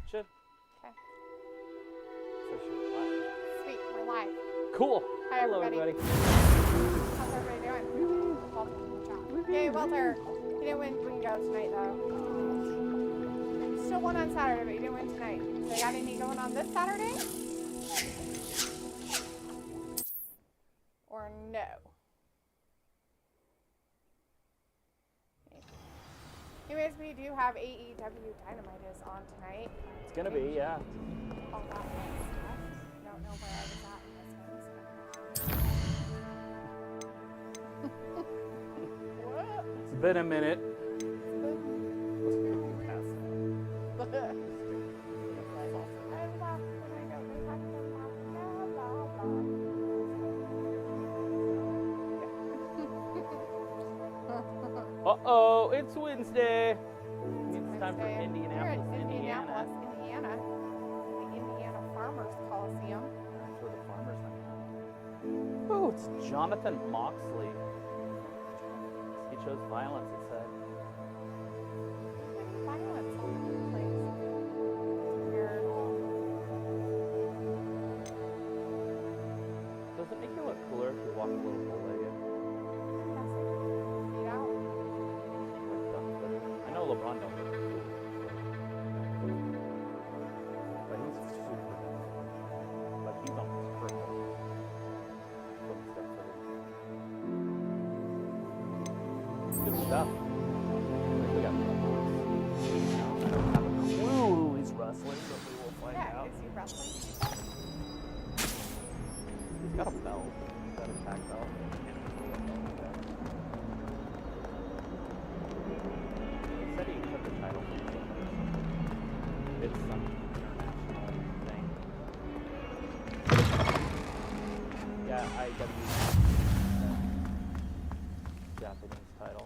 Should. Okay. So she's live. Sweet, we're live. Cool. Hi, Hello, everybody. How's everybody doing? Yay, Walter. You didn't win bingo tonight, though. Still won on Saturday, but you didn't win tonight. So you got any going on this Saturday? Or no? Anyways, we do have AEW Dynamite is on tonight. It's gonna be, yeah. All that good stuff. I don't know where I was at in this one. What? It's been a minute. Uh-oh, it's Wednesday. It's time for Indianapolis, Indiana. The Indiana Farmers Coliseum. That's where the farmers hang out. Oh, it's Jonathan Moxley. He chose violence, it said. Violence all over the place. Weird. Does it make you look cooler if you walk a little bow-legged? Feet out. I know LeBron don't look cool. But he's super cool. Like he's almost perfect. Good stuff. We got I don't have a clue who he's wrestling, but we will find out. Is he wrestling? He's got a belt. He's got a tag belt. He said he took the title from somebody. It's some international thing. Yeah, AEW. Japanese title.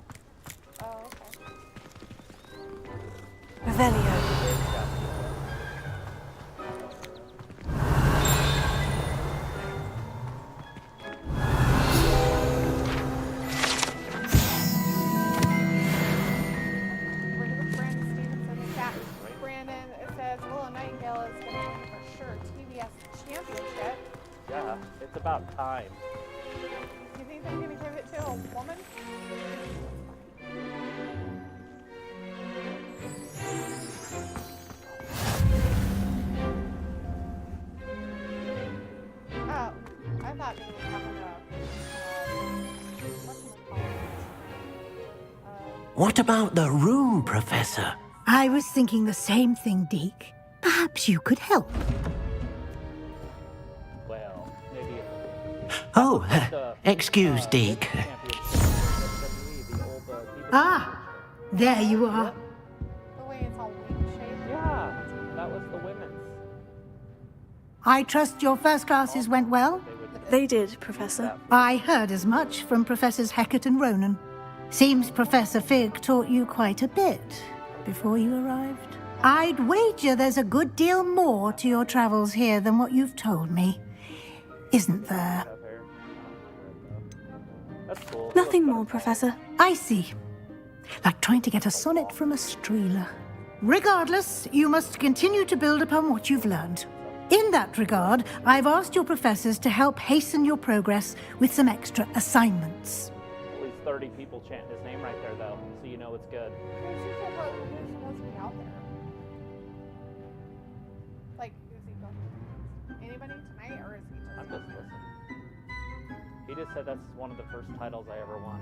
Oh, okay. Revelio. Brandon, it says Willow Nightingale is going to win for sure TBS Championship. Yeah, it's about time. You think they're going to give it to a woman? Oh, I thought they were having What about the room, Professor? I was thinking the same thing, Deke. Perhaps you could help. Well, maybe. Oh, excuse, Deke. Ah, there you are. the way it's all wing-shaped. Yeah, that was the women's. I trust your first classes went well? They did, Professor. I heard as much from Professors Heckert and Ronan. Seems Professor Fig taught you quite a bit before you arrived. I'd wager there's a good deal more to your travels here than what you've told me. Isn't there? That's cool. Nothing more, Professor. I see. Like trying to get a sonnet from a streeler. Regardless, you must continue to build upon what you've learned. In that regard, I've asked your professors to help hasten your progress with some extra assignments. At least 30 people chanting his name right there, though, so you know it's good. Who's supposed to be out there? Like, who's he going? Anybody tonight, or is he just? I'm just listening. He just said that's one of the first titles I ever won.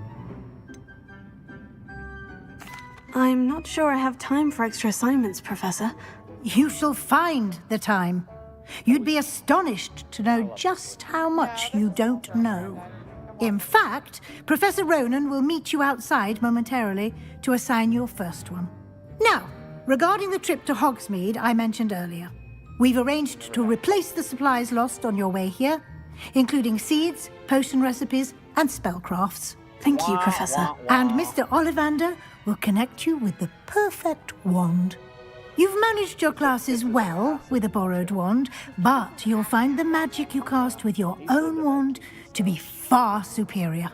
I'm not sure I have time for extra assignments, Professor. You shall find the time. You'd be astonished to know just how much you don't know. In fact, Professor Ronan will meet you outside momentarily to assign your first one. Now, regarding the trip to Hogsmeade I mentioned earlier, we've arranged to replace the supplies lost on your way here, including seeds, potion recipes, and spellcrafts. Thank you, Professor. And Mr. Ollivander will connect you with the perfect wand. You've managed your classes well with a borrowed wand, but you'll find the magic you cast with your own wand to be far superior.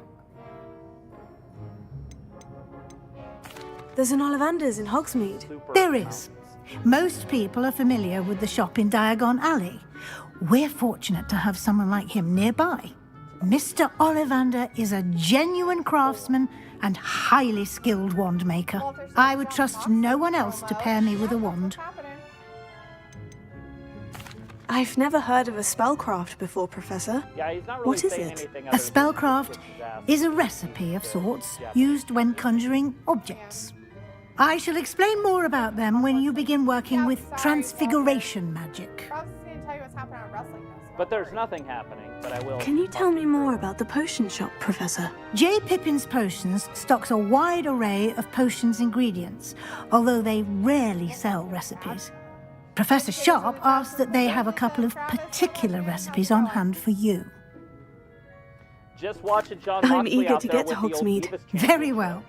There's an Ollivander's in Hogsmeade. There is. Most people are familiar with the shop in Diagon Alley. We're fortunate to have someone like him nearby. Mr. Ollivander is a genuine craftsman and highly skilled wand maker. I would trust no one else to pair me with a wand. I've never heard of a spellcraft before, Professor. Yeah, he's not really What is saying it? anything A other than spellcraft just his ass. is a recipe of sorts used when conjuring objects. I shall explain more about them when you begin working with transfiguration magic. I was just going to tell you what's happening at wrestling though. But there's nothing happening, but I will. Can you tell me more about the potion shop, Professor? J. Pippin's Potions stocks a wide array of potions ingredients, although they rarely sell recipes. Professor Sharp asked that they have a couple of particular recipes on hand for you. Just watching John I'm Moxley eager out to there get to with the old Hogsmeade. Divas Very Championship. well.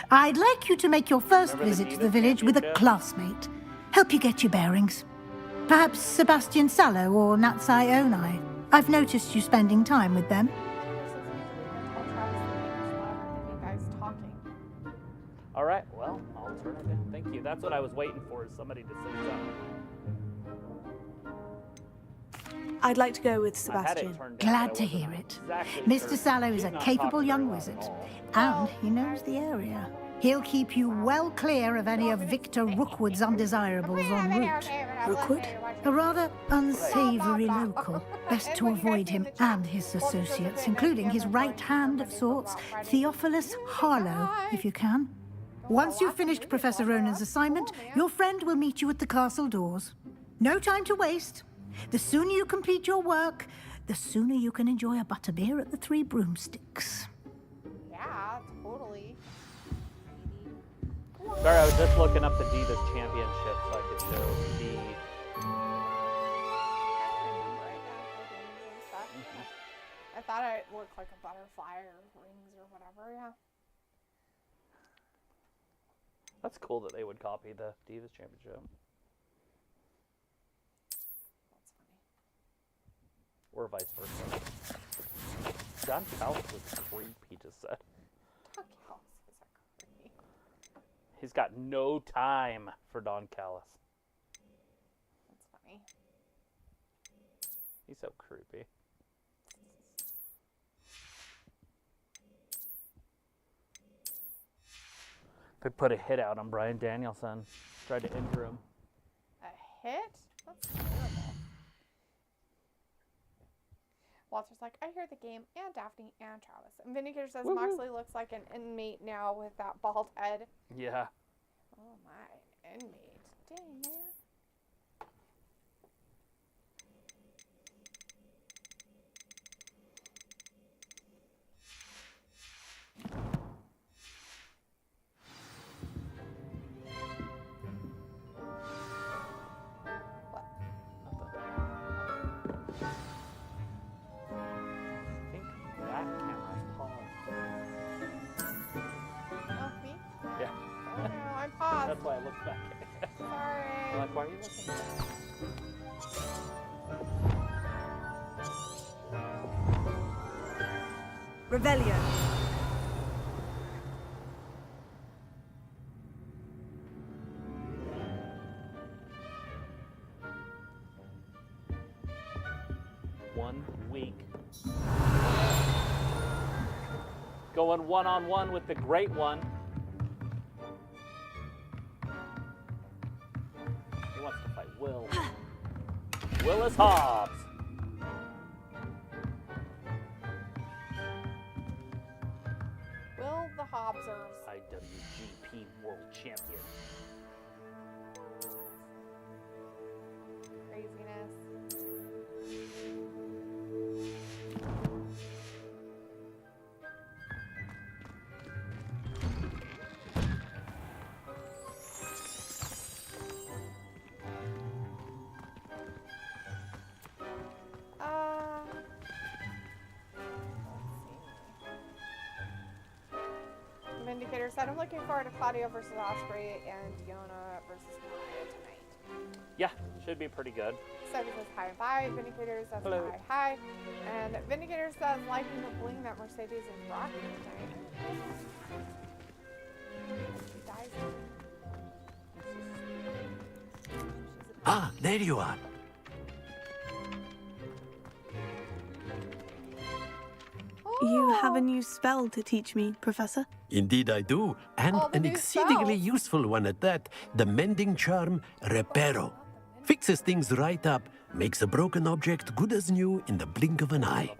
I'd like you to make your first Remember the visit to the Divas village with a Championship? classmate. Help you get your bearings. Perhaps Sebastian Salow or Natsai Onai. I've noticed you spending time with them. All right, well, I'll turn it in. Thank you. That's what I was waiting for, is somebody to say something. I'd like to go with I had it Sebastian. turned down, Glad but to I hear wasn't it. exactly Mr. sure. Salow is He's a not capable talking young very wizard, well. and he knows the area. He'll keep you well clear of any of Victor Rookwood's undesirables en route. Rookwood? A rather unsavory local. Best to avoid him and his associates, including his right hand of sorts, Theophilus Harlow, if you can. Once you've finished Professor Ronan's assignment, your friend will meet you at the castle doors. No time to waste. The sooner you complete your work, the sooner you can enjoy a butterbeer at the Three Broomsticks. Yeah, totally. Sorry, I was just looking up the Divas Championship so I could show the... I thought it looked like a butterfly or rings or whatever, yeah. That's cool that they would copy the Divas Championship. That's funny. Or vice versa. John Callis was creep, he just said. Don Callis is a creep. He's got no time for Don Callis. That's funny. He's so creepy. They put a hit out on Bryan Danielson. Tried to injure him. A hit? That's terrible. Walter's like, I hear the game, and Daphne, and Travis. And Vindicator says Moxley looks like an inmate now with that bald head. Yeah. Oh my, inmate. Dang, man. I think that camera's paused. Oh, me? Yeah. Oh no, I'm paused. That's why I looked back. Sorry. I'm like, why are you looking back? Revelio. One week. Going one-on-one with the great one. He wants to fight Will. Willis Hobbs. Will the Hobbsers. IWGP World Champion. Craziness. Vindicator said, I'm looking forward to Claudio versus Osprey and Yona versus Maya tonight. Yeah, should be pretty good. Sophie says hi and bye. Vindicator says Hello. hi. And Vindicator says liking the bling that Mercedes is rocking tonight. She dies. Ah, there you are. You have a new spell to teach me, Professor? Indeed I do, and All the an new exceedingly spells. useful one at that. The mending charm, Reparo. Fixes things right up, makes a broken object good as new in the blink of an eye.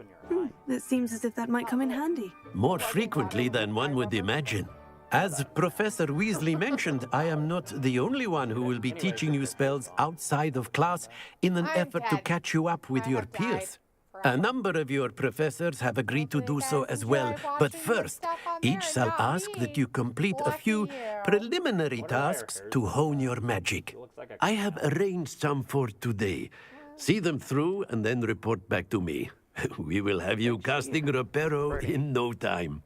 It seems as if that might come in handy. More frequently than one would imagine. As Professor Weasley mentioned, I am not the only one who will be teaching you spells outside of class in an I'm effort to dead. catch you up with I your have died peers. A forever. number of your professors have agreed to do so as well, but first, each shall ask that you complete a few preliminary tasks to hone your magic. I have arranged some for today. See them through and then report back to me. We will have you casting Reparo in no time.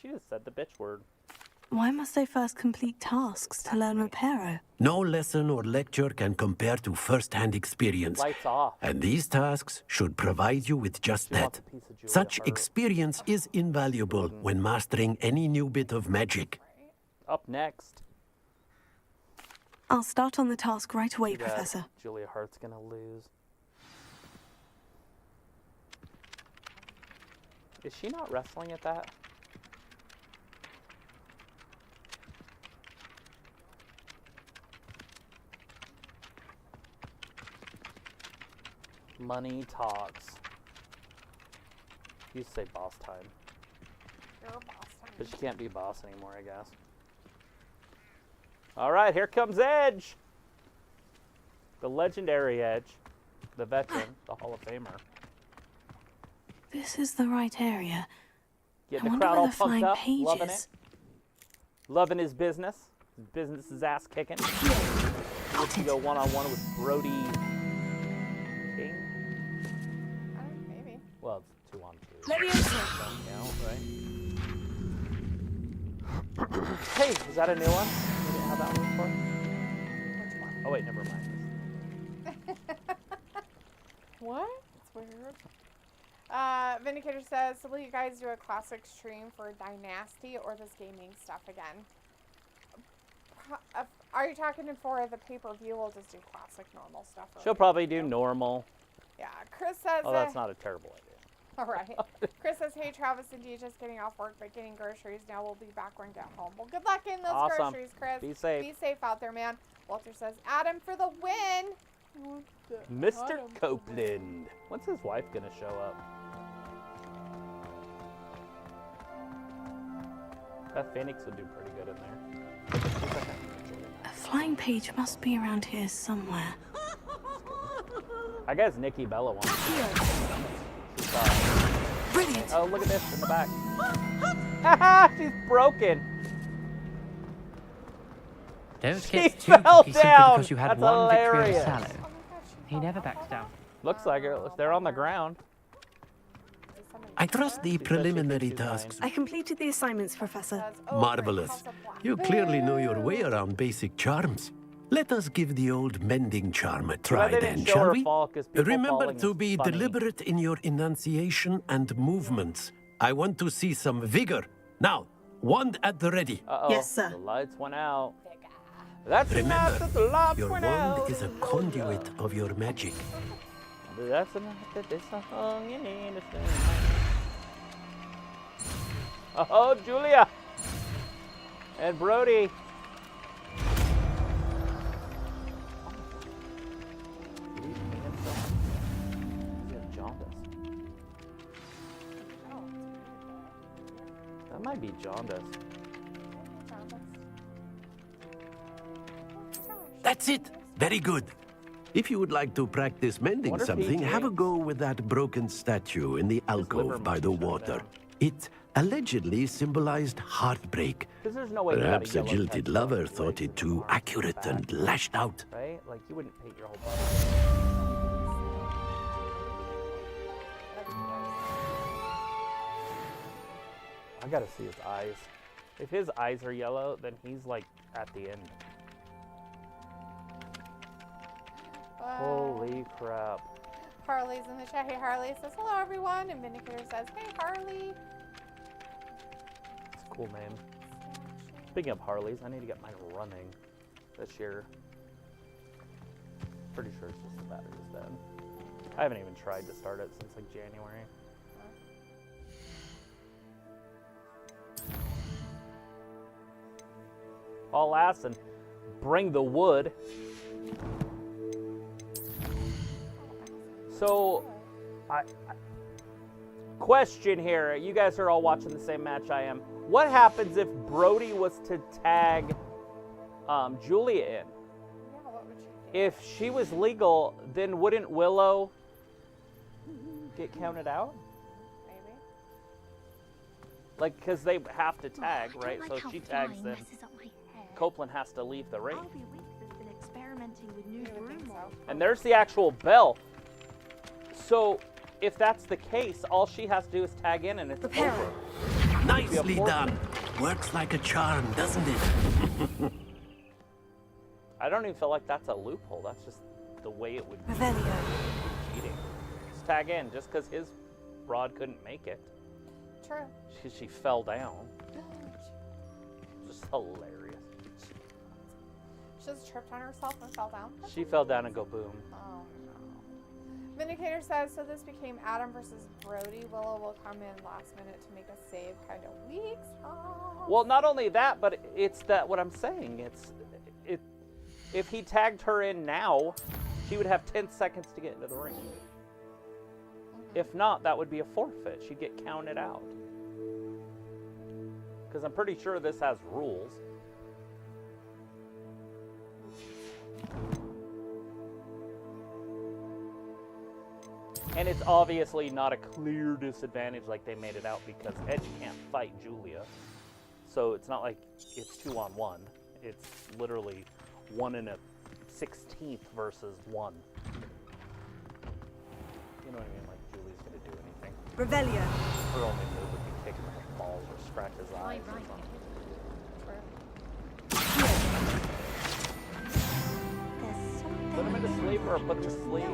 She just said the bitch word. Why must I first complete tasks to learn Reparo? No lesson or lecture can compare to first-hand experience. Lights off. And these tasks should provide you with just She wants that. a piece of Julia Such Hart. experience is invaluable when mastering any new bit of magic. Up next. I'll start on the task right away, Too bad Professor. Julia Hart's gonna lose. Is she not wrestling at that? Money talks. You used to say boss time. You're a boss time. But she can't be boss anymore, I guess. Alright, here comes Edge! The legendary Edge. The veteran, the Hall of Famer. This is the right area. Getting I the wonder crowd where all the pumped flying up, page loving is. it. Loving his business. His business is ass kicking. Got it. Go one-on-one with Brody King. Maybe. Well, it's 2-on-2. Leviosa. Don't count, right? Hey, is that a new one? We didn't have that one before? Which one? Oh wait, never mind. What? It's weird. Vindicator says, so will you guys do a classic stream for Dynasty or this gaming stuff again? Are you talking for the pay-per-view? We'll just do classic normal stuff. She'll probably do normal. Yeah, Chris says... Oh, that's not a terrible idea. All right. Chris says, hey, Travis and Dee, just getting off work, but getting groceries. Now we'll be back when I get home. Well, good luck getting those Awesome. groceries, Chris. Be safe. Be safe out there, man. Walter says, Adam for the win. Mr. Copeland. When's his wife gonna show up? Beth Phoenix would do pretty good in there. A flying page must be around here somewhere. I guess Nikki Bella wants She's Brilliant. oh, look at this in the back. Haha, she's broken. Don't She get too fell cocky simply down. because you had That's one victory over hilarious. Solow. He never backs down. Looks like it. They're on the ground. I trust the preliminary she's fine. tasks. I completed the assignments, Professor. Marvelous. You clearly know your way around basic charms. Let us give the old mending charm a try they then, didn't show shall her we? fall 'cause people Remember falling to is be funny. deliberate in your enunciation and movements. I want to see some vigor. Now, wand at the ready. Uh-oh. Yes, sir. The lights went out. That's enough Remember, that the lights your went wand out. is a conduit of your magic. That's enough that this song you need to sing. Oh, Julia! And Brody. That might be jaundice. That's it. Very good. If you would like to practice mending Wonder if he something, have a drinks. go with that broken statue in the liver alcove by must the be shut water. down. It allegedly symbolized heartbreak. Because there's no way you got Perhaps a yellow jilted pencil lover on thought your it too arm, accurate back, and lashed out. Right? Like, you wouldn't paint your whole body. I gotta see his eyes. If his eyes are yellow, then he's like at the end. Holy crap. Harley's in the chat. Hey, Harley says, hello, everyone. And Vindicator says, hey, Harley. It's a cool name. Speaking of Harleys, I need to get mine running this year. Pretty sure it's just the battery's dead. I haven't even tried to start it since like January. Haul ass and bring the wood. So, question here. You guys are all watching the same match I am. What happens if Brody was to tag Julia in? Yeah, what would you do? If she was legal, then wouldn't Willow get counted out? Maybe. Like, because they have to tag, right? So if she tags, then Copeland has to leave the ring. And there's the actual bell. So if that's the case, all she has to do is tag in and it's over. Nicely done. Works like a charm, doesn't it? I don't even feel like that's a loophole. That's just the way it would be. Cheating. Just tag in just because his broad couldn't make it. True. She fell down. Just hilarious. She just tripped on herself and fell down. She fell down and go boom. Oh no. Vindicator says, so this became Adam versus Brody. Willow will come in last minute to make a save, kind of weeks. Oh. Well, not only that, but it's that what I'm saying. If he tagged her in now, she would have 10 seconds to get into the ring. If not, that would be a forfeit. She'd get counted out. Because I'm pretty sure this has rules. And it's obviously not a clear disadvantage like they made it out because Edge can't fight Julia. So it's not like it's 2-on-1. It's literally 1 and a 16th versus 1. You know what I mean? Like Julia's gonna do anything. Revelio. Her only move would be kick him in the balls or scratch his eyes or something. Put him in the sleeper or put him to sleep.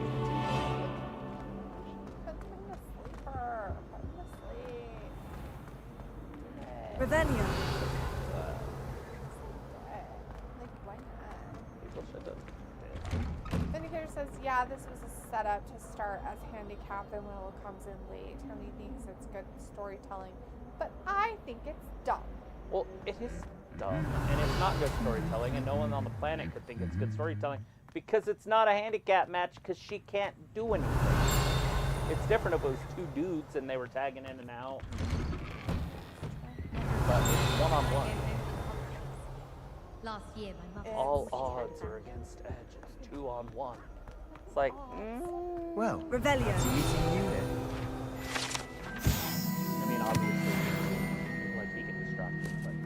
Revelio. Vindicator says, yeah, this was a setup to start as handicap and Willow comes in late. Tony thinks it's good storytelling, but I think it's dumb. Well, it is dumb, and it's not good storytelling, and no one on the planet could think it's good storytelling because it's not a handicap match because she can't do anything. It's different if it was two dudes and they were tagging in and out. But it's one-on-one. Last year, my mother. All odds are against Edge. It's 2-on-1. It's like, Well, Revelio. that's an easy unit. I mean, obviously, like he can distract him like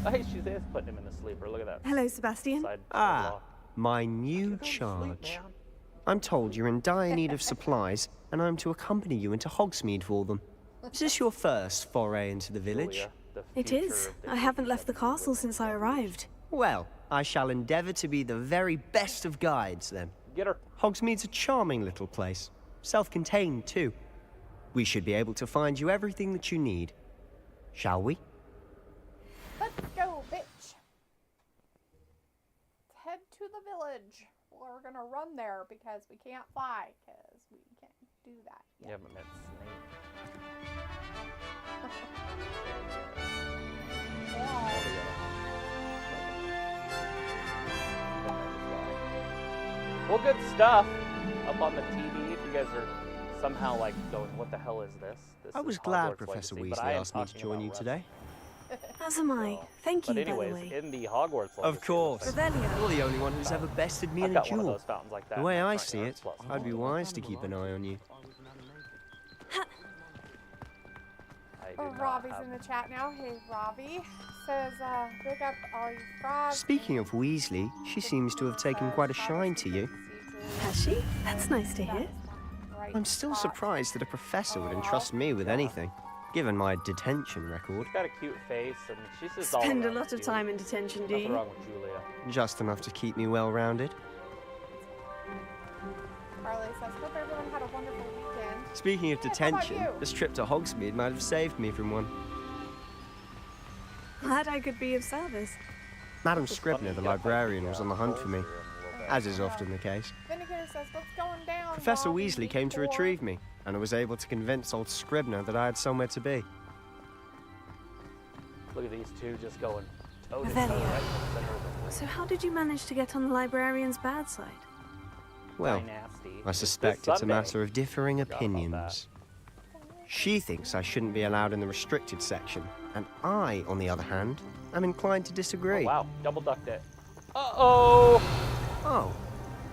that. Hey, she's putting him in the sleeper. Look at that. Hello, Sebastian. Side Ah, my new charge. I'm told you're in dire need of supplies, and I'm to accompany you into Hogsmeade for them. Is this your first foray into the village? Julia, the It future is. of the I haven't left the castle since I arrived. Well, I shall endeavour to be the very best of guides, then. Get her. Hogsmeade's a charming little place. Self-contained, too. We should be able to find you everything that you need. Shall we? Let's go, bitch. Let's head to the village. We're gonna run there because we can't fly because we can't do that You yet. haven't met Snake. Well, good stuff up on the TV. If you guys are somehow like going, what the hell is this? This I is was glad Hogwarts Professor Legacy, but Weasley I am asked me to talking join you about today. As am I. Thank you, But by anyways, the way. in the Hogwarts Legacy, Of course. Revelio. You're the only one who's ever bested me I've in a got one of duel. those fountains like that. The way in my I front see yard. it, It's lots of I'd be fun. wise to keep an eye on you. I do Oh, not Robbie's have- in the chat now. Hey, Robbie. Says, big up all you frogs. Speaking of Weasley, she seems to have taken quite a shine to you. Has she? That's nice to hear. I'm still surprised that a professor would entrust me with anything, given my detention record. She's got a cute face, and she's just all Spend a around lot of cute. time in detention, do Nothing you? wrong with Julia. Just enough to keep me well-rounded. Carly says, hope everyone had a wonderful weekend. Speaking of Hey, how about detention, you? this trip to Hogsmeade might have saved me from one. Glad I could be of service. Madam It's funny, Scribner, the you gotta fight librarian, was on the hunt for me. trolls here in a little as is often the case. Vindicator says, what's going down? Professor Bobby Weasley came to V4?" retrieve me, and I was able to convince old Scribner that I had somewhere to be. Look at these two just going toe to toe Revelio. right in the center of the ring. So how did you manage to get on the librarian's bad side? Well, Nasty. I suspect This it's a Sunday. matter of differing Forgot about opinions. She thinks I shouldn't be allowed in the restricted section, and I, on the other hand, am inclined to disagree. Oh, wow, double ducked it. Uh-oh! Oh,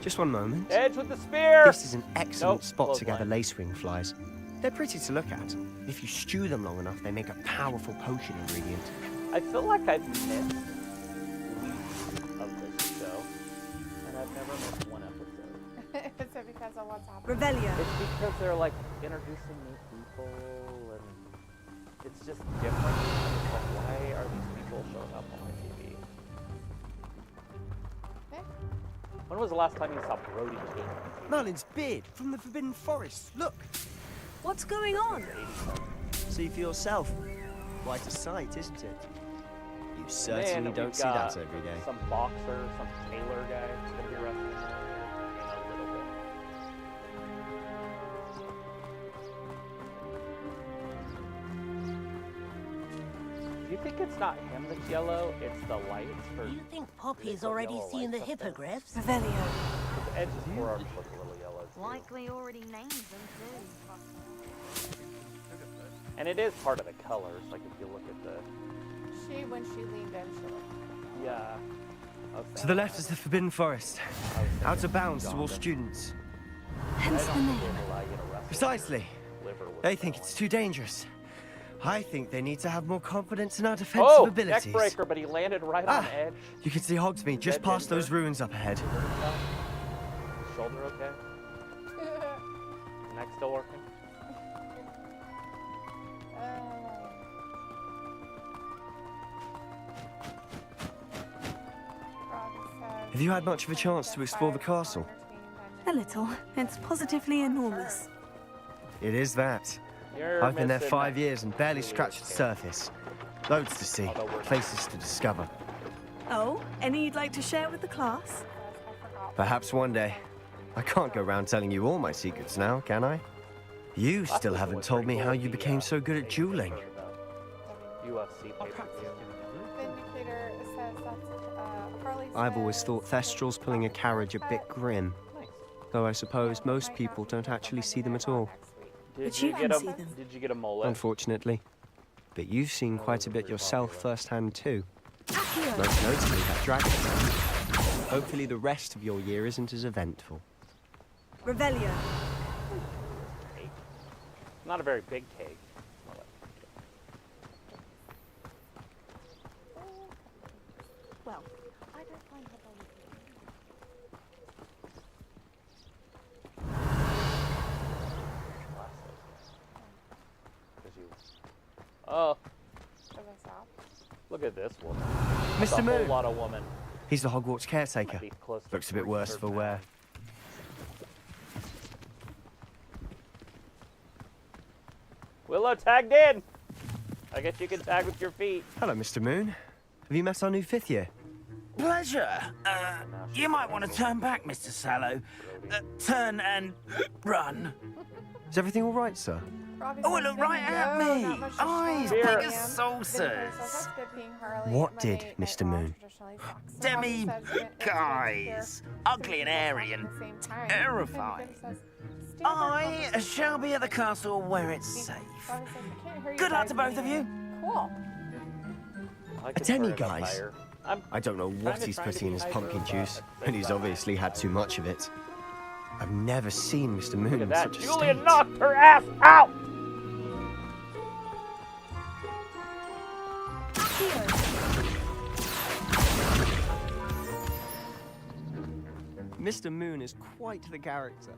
just one moment. Edge with the spear! This is an excellent Nope, spot to gather clothesline. lacewing flies. They're pretty to look at. If you stew them long enough, they make a powerful potion ingredient. I feel like I've missed weeks of this show, and I've never missed one episode. Is it because of what's happening? Revelio. It's because they're like introducing new people, and it's just different. It's like, why are these people showing up on my TV? Okay. When was the last time you saw Brody King? Merlin's beard from the Forbidden Forest. Look, What's going on? see for yourself. Quite a sight, isn't it? You certainly Man, don't we've see got that every day. Some boxer, some tailor guy that's gonna be wrestling in a little bit. Do you think it's not him that's yellow? It's the lights for. You think Poppy's the already yellow seen the lights up there. hippogriffs? Revelio. The edges forearms look a little yellow too. Likely already named them too. And it is part of the colors. Like if you look at the. When she leaned in, she looked. Yeah. To the left is the Forbidden Forest. Out of bounds to all Uganda. students. Hence the name. Precisely. They think it's too dangerous. I think they need to have more confidence in our defensive Oh, abilities. neck breaker, but he landed right on Edge. You can see Hogsmeade just Dead past Denver. those ruins up ahead. Shoulder okay? Neck still working? Have you had much of a chance to explore the castle? A little. It's positively enormous. It is that. You're I've been there missing 5 that. years and barely scratched the surface. Loads to see, places to discover. Oh, any you'd like to share with the class? Perhaps one day. I can't go around telling you all my secrets now, can I? You still haven't told me how you became so good at dueling. UFC pay-per-view. Vindicator says that's Harley. I've always thought Thestrals pulling a carriage a bit grim, Nice. though I suppose most people don't actually see them at all, But you can see them. Did you get a mullet? unfortunately. But you've seen quite a bit yourself firsthand too. Most notably that dragon. Hopefully the rest of your year isn't as eventful. Revelio. Cake. Not a very big cake. Mullet. Well, I don't find her very Oh, Does it stop? look at this woman. Mr. That's a whole Moon. lot of woman. He's the Hogwarts caretaker. Might be close to Looks a bit worse 300 for wear. pounds. Willow tagged in. I guess you can tag with your feet. Hello, Mr. Moon. Have you met our new 5th year? Pleasure. You might want to turn back, Mr. Solow. Turn and run. Is everything all right, sir? Robbie Oh, says, look right at "There you go, me. not much to Eyes show big I as am." saucers. Vindicator says, "That's good being Harley." What My did mate, Mr. Night Law Moon? traditionally sucks. Demi Robbie says, "It's good to guys. hear Ugly and two airy people and talk at the same time." terrifying. Vindicator says, "Stand I by shall be at the castle where it's safe. Robbie says, "I can't hear you Good luck guys to both of you. anymore." Cool. I A could turn it up demiguise. higher. I'm I don't know what Kinda he's trying to putting in be his hyper, pumpkin but juice, at the and he's same time, obviously had too much of it. I've never seen Mr. Moon Look in at that. such a Julia state. knocked her ass out. Mr. Moon is quite the character.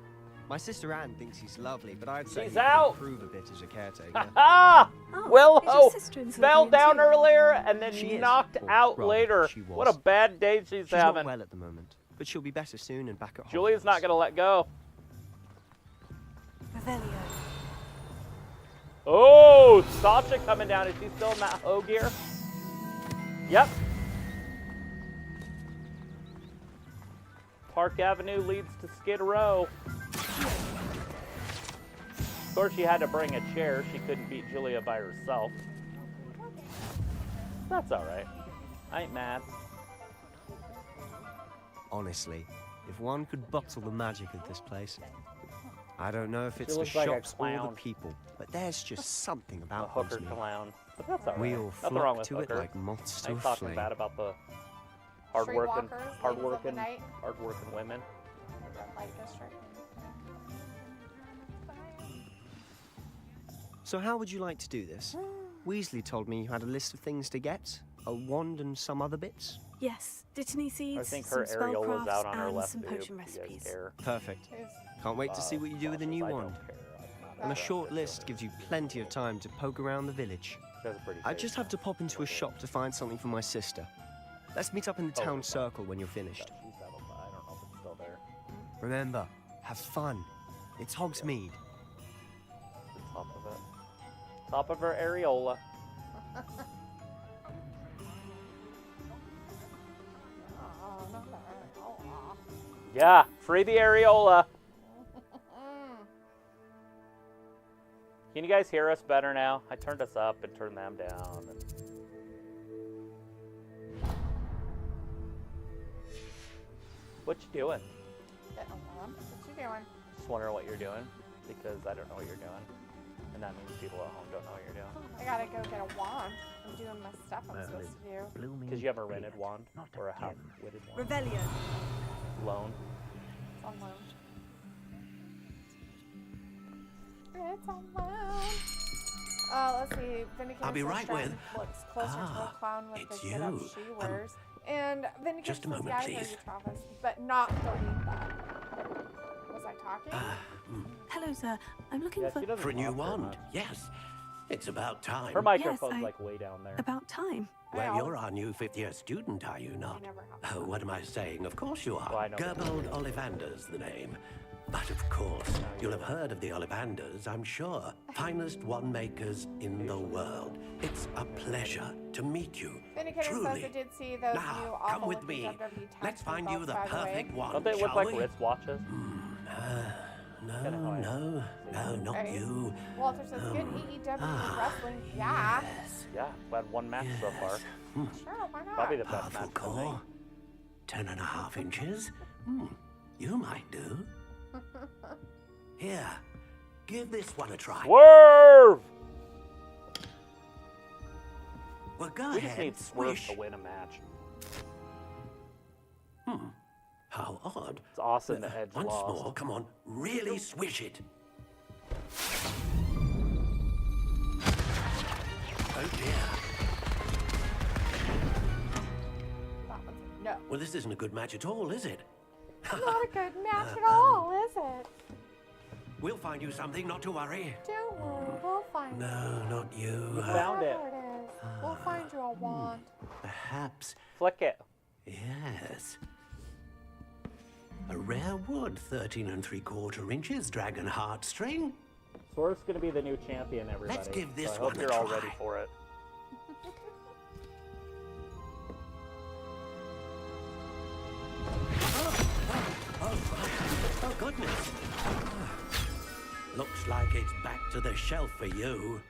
My sister Anne thinks he's lovely, but I'd say She's he could out. improve a bit as a caretaker. Ah! Oh, Willow is your sister in fell Sabian down too? earlier and then She is, knocked or out rather, later. she What a was. bad day she's She's not having. well at the moment, but she'll be better soon and back at home. Julia's not going to let go. Revelio. Oh, Sasha coming down. Is she still in that hoe gear? Yep. Park Avenue leads to Skid Row. Of course, she had to bring a chair. She couldn't beat Julia by herself. That's alright. I ain't mad. Honestly, if one could bottle the magic of this place. I don't know if it's the looks like a shops or the clown. people, but there's just something A about hooker Hogsmeade. clown. But that's alright. We all Nothing wrong flock with to it hooker. like moths to I ain't a talking flame. bad about the Streetwalkers, ladies of the night. hardworking women. Red light district. So how would you like to do this? Weasley told me you had a list of things to get, a wand and some other bits. Yes, Dittany seeds, I think some her areola's spellcrafts, out on her and left some too, potion if you guys recipes. care. Perfect. Who's Can't wait to see what you do with the new I don't wand. care. And a short list gives you plenty of time to poke around the village. She has a pretty I face. just have to pop into a shop to find something for my sister. Let's meet up in the town circle when you're finished. She's settled, but I don't know if it's still there. Remember, have fun. It's Hogsmeade. The top of it. Top of her areola. Oh, not that. Oh, aw. Yeah, free the areola. Can you guys hear us better now? I turned us up and turned them down. What you doing? Getting along. What you doing? Just wondering what you're doing because I don't know what you're doing, and that means people at home don't know what you're doing. I gotta go get a wand. I'm doing my stuff I'm supposed to do. Because you have a rented wand or a half-witted wand. Revelio. Loan. It's on loan. It's on loan. Let's see. Vindicator I'll be says right Stratton with. looks closer to a clown with it's the get-up you. she wears. And Vindicator just a says, moment, yeah, I hear please. you, Travis, but not delete that. Was I talking? Hello, sir. I'm looking Yeah, for... she doesn't For a new talk very wand, much. yes. It's about time. Her microphone's I- like way down there. About time. Well, Well- you're our new fifth-year student, are you not? never have. Oh, what am I saying? Of course you are. Well, I know that. Gerbold Ollivander's the name. But of course, you'll have heard of the Ollivanders, I'm sure. Finest wand makers in the world. It's a pleasure to meet you. Vindicator says Truly. I did see those new Now, awful come with looking me. WWE tag Let's find belts, you the by the way. perfect wand, Don't they look shall like we? wristwatches? No, not Right. you. Walter says, good AEW wrestling. Yeah. Yes. Yeah, we had one match so far. Sure, why not? Probably the best Powerful match. I core. 10.5 inches. You might do. Here, give this one a try. Swerve! Well, go We just ahead, need Swerve swish. to win a match. How odd. It's awesome that Edge Once lost. more, come on, really swish it. Oh dear. No. Well, this isn't a good match at all, is it? Not a good match at all, is it? We'll find you something, not to worry. Don't worry, we'll find No, not you. You found it. whatever it is. We'll find you a wand. Perhaps. Flick it. Yes. A rare wood, 13 3/4 inches, dragon heartstring. Swerve's gonna be the new champion, everybody. Let's give this so I one hope a you're all ready try. for it. Oh, goodness. Looks like it's back to the shelf for you.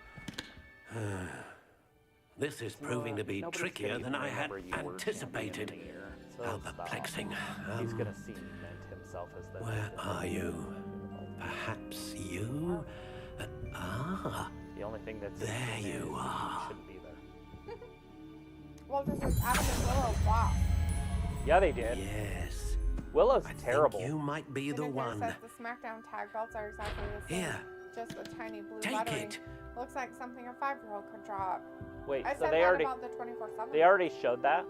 This is proving to be Nobody's trickier gonna than even I had remember you were anticipated. champion in a year, so How stop. perplexing. He's gonna cement himself as the. Where are you? Perhaps you? The only thing that's There in you is are. Shouldn't be there. Walter says, Adam and Willow, wow. Yeah, they did. Yes. Willow's I think terrible. you might be the Vindicator one. says the SmackDown tag belts are exactly the same. Here. Just with tiny blue Take lettering. it. Looks like something a 5-year-old could drop. Wait, I so said they that already about the 24/7. they already showed that?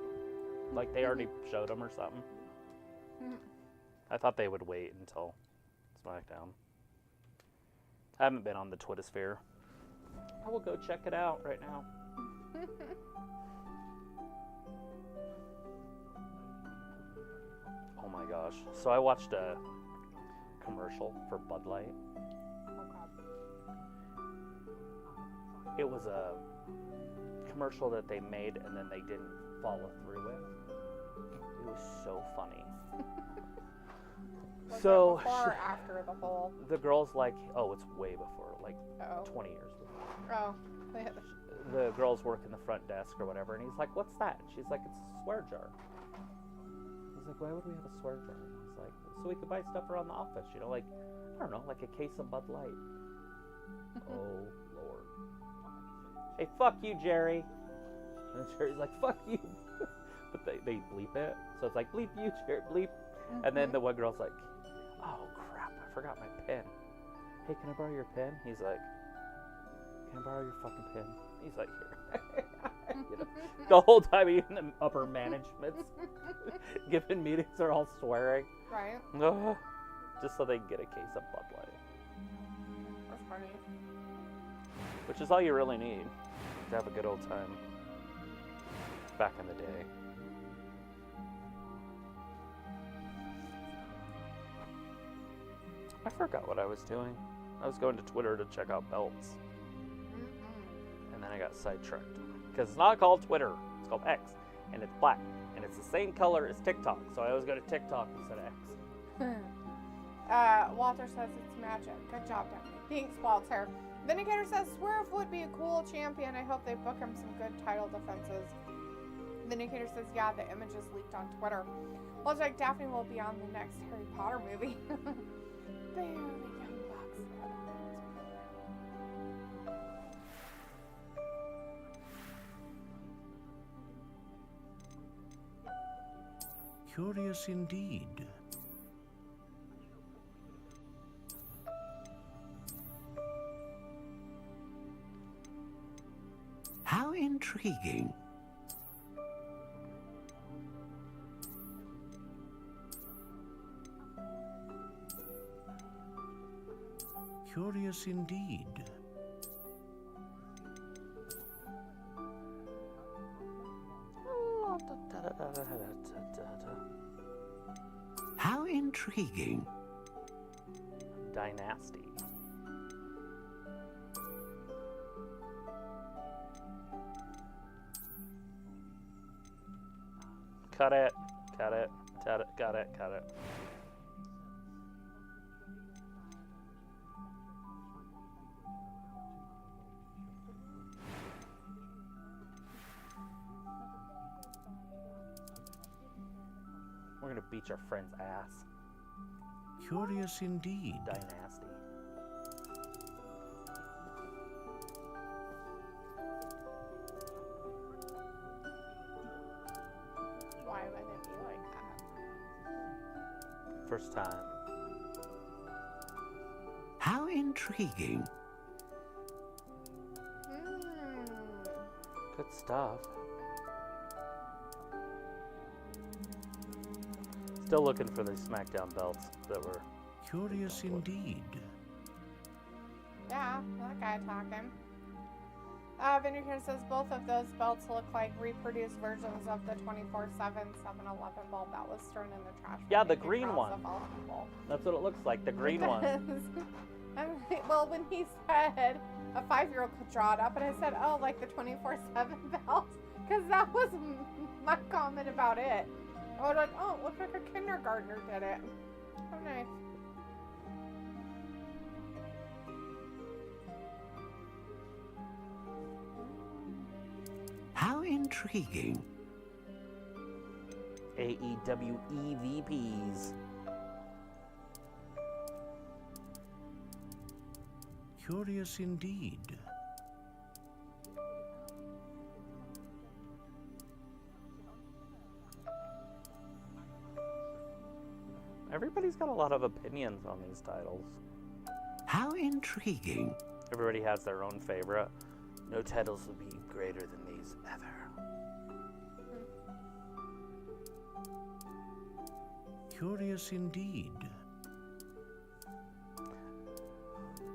Like they already showed them or something? I thought they would wait until SmackDown. I haven't been on the Twittersphere. I will go check it out right now. Oh my gosh. So I watched a commercial for Bud Light. It was a commercial that they made and then they didn't follow through with. It was so funny. Was So, it before or after the whole? The girl's like, oh, it's way before, like Oh. 20 years before. Oh. The girls work in the front desk or whatever, and he's like, what's that? And she's like, it's a swear jar. He's like, why would we have a swear jar? And he's like, so we could buy stuff around the office, you know, like, I don't know, like a case of Bud Light. Oh, Lord. Hey, fuck you, Jerry. And Jerry's like, fuck you. But they bleep it. So it's like, bleep you, Jerry, bleep. And then the one girl's like, oh, crap, I forgot my pen. Hey, can I borrow your pen? He's like, can I borrow your fucking pen? He's like, here. You know, the whole time, even the upper management's giving meetings, they're all swearing. Right. Just so they can get a case of Bud Light. That's funny. Which is all you really need to have a good old time back in the day. I forgot what I was doing. I was going to Twitter to check out belts. And then I got sidetracked. Because it's not called Twitter. It's called X. And it's black. And it's the same color as TikTok. So I always go to TikTok instead of X. Walter says it's magic. Good job, Debbie. Thanks, Walter. Vindicator says Swerve would be a cool champion. I hope they book him some good title defenses. Vindicator says, yeah, the images leaked on Twitter. Walter's like, Daphne will be on the next Harry Potter movie. Barely young bucks. Curious indeed. How intriguing. Curious indeed. How intriguing. Dynasty. Cut it. Cut it. Cut it. Cut it. Cut it. We're gonna beat our friend's ass. Curious indeed. Dynasty. Why would it be like that? First time. How intriguing. Good stuff. Still looking for the SmackDown belts that were... Curious indeed. Yeah, that guy talking. Vindicator says both of those belts look like reproduced versions of the 24/7 7-Eleven bulb that was thrown in the trash. Yeah, the green one. Of all people. That's what it looks like, the green one. I'm like, well, when he said a 5-year-old could draw it up, and I said, oh, like the 24/7 belt, because that was my comment about it. I was like, oh, it looks like a kindergartner did it. Oh, nice. How intriguing. AEW EVPs. Curious indeed. Everybody's got a lot of opinions on these titles. How intriguing. Everybody has their own favorite. No titles will be greater than these ever. Curious indeed.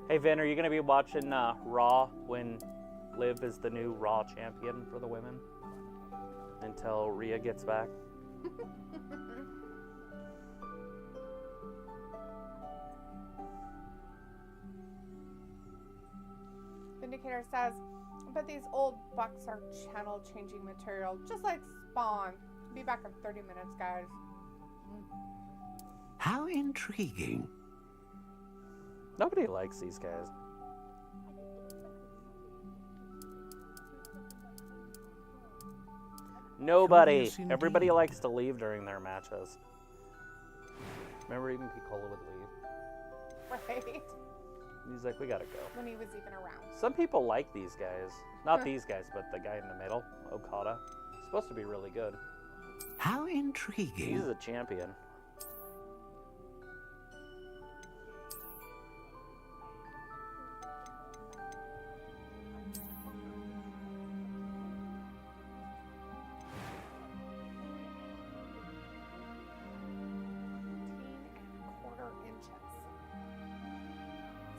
Hey, Vin, are you going to be watching Raw when Liv is the new Raw champion for the women? Until Rhea gets back? Vindicator says, but these old bucks are channel changing material, just like Spawn. Be back in 30 minutes, guys. How How intriguing. Nobody likes these guys. Nobody. Curious Everybody indeed. likes to leave during their matches. Remember, even Piccolo would leave. Right? He's like, we gotta go. When he was even around. Some people like these guys. Not these guys, but the guy in the middle, Okada. Supposed to be really good. How He's intriguing. a champion.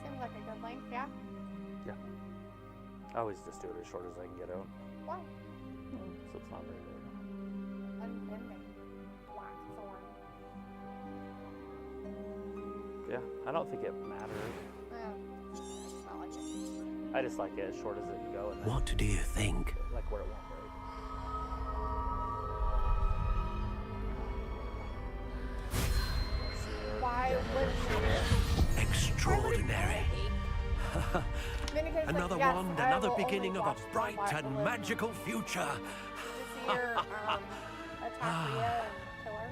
Seems like a good length, yeah? Yeah. I always just do it as short as I can get out. Why? So it's not very big. Unbending. Black thorn. Yeah, I don't think it matters. It's not like it. I just like it as short as it can go. And then, What do you think? like where it won't break. Why would you? Extraordinary. Vindicator's like, Another yes, wand, I another will only beginning of watch a bright Black and Widow. magical future. Did you see her attack Rhea and kill her?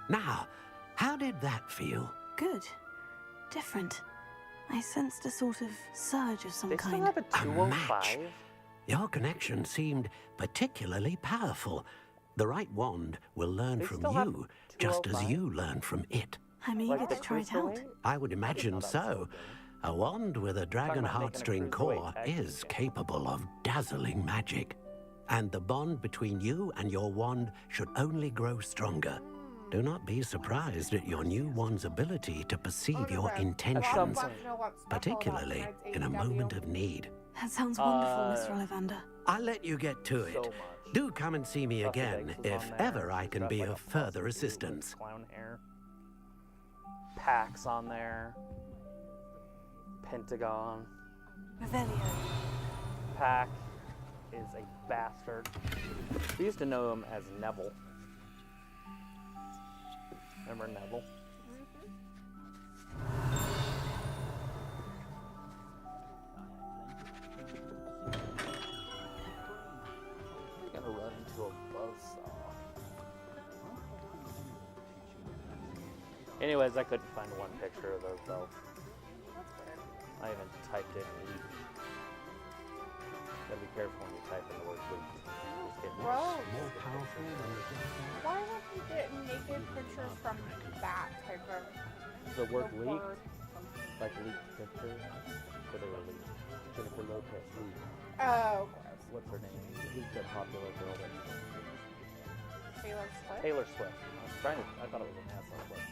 Now, how did that feel? Good. Different. I sensed a sort of surge of some They still kind. have a A 205? match. Your connection seemed particularly powerful. The right wand will learn They from still have you, just as 205? you learn from it. I'm eager Like the to try it out. cruiserweight? I would imagine so. A wand with a dragon about making a heartstring cruiserweight core tag team is champion. capable of dazzling magic. And the bond between you and your wand should only grow stronger. Do not be surprised at your new wand's ability to perceive your Okay. intentions, point. particularly in a moment of need. That sounds wonderful, Mr. Ollivander. I'll let you get to it. So much. Do come and see me Buffy again Banks was if on there. ever I She's can got, be like, of a further plus 2 assistance. Clown hair. Pax on there. Pentagon. Revelio. Pac is a bastard. We used to know him as Neville. Remember Neville? I'm gonna run into a buzzsaw. Anyways, I couldn't find one picture of those though. I even typed in leak. Gotta be careful when you type in the word leak. Just kidding. Bro, why would you get naked pictures from that type of The word the leaked, word? like leaked pictures, so they were leaked. Jennifer Lopez leaked. Oh, gross. What's her name? Leaked a popular girl that Taylor Swift? Taylor Swift. I was trying to. I thought it was an asshole, but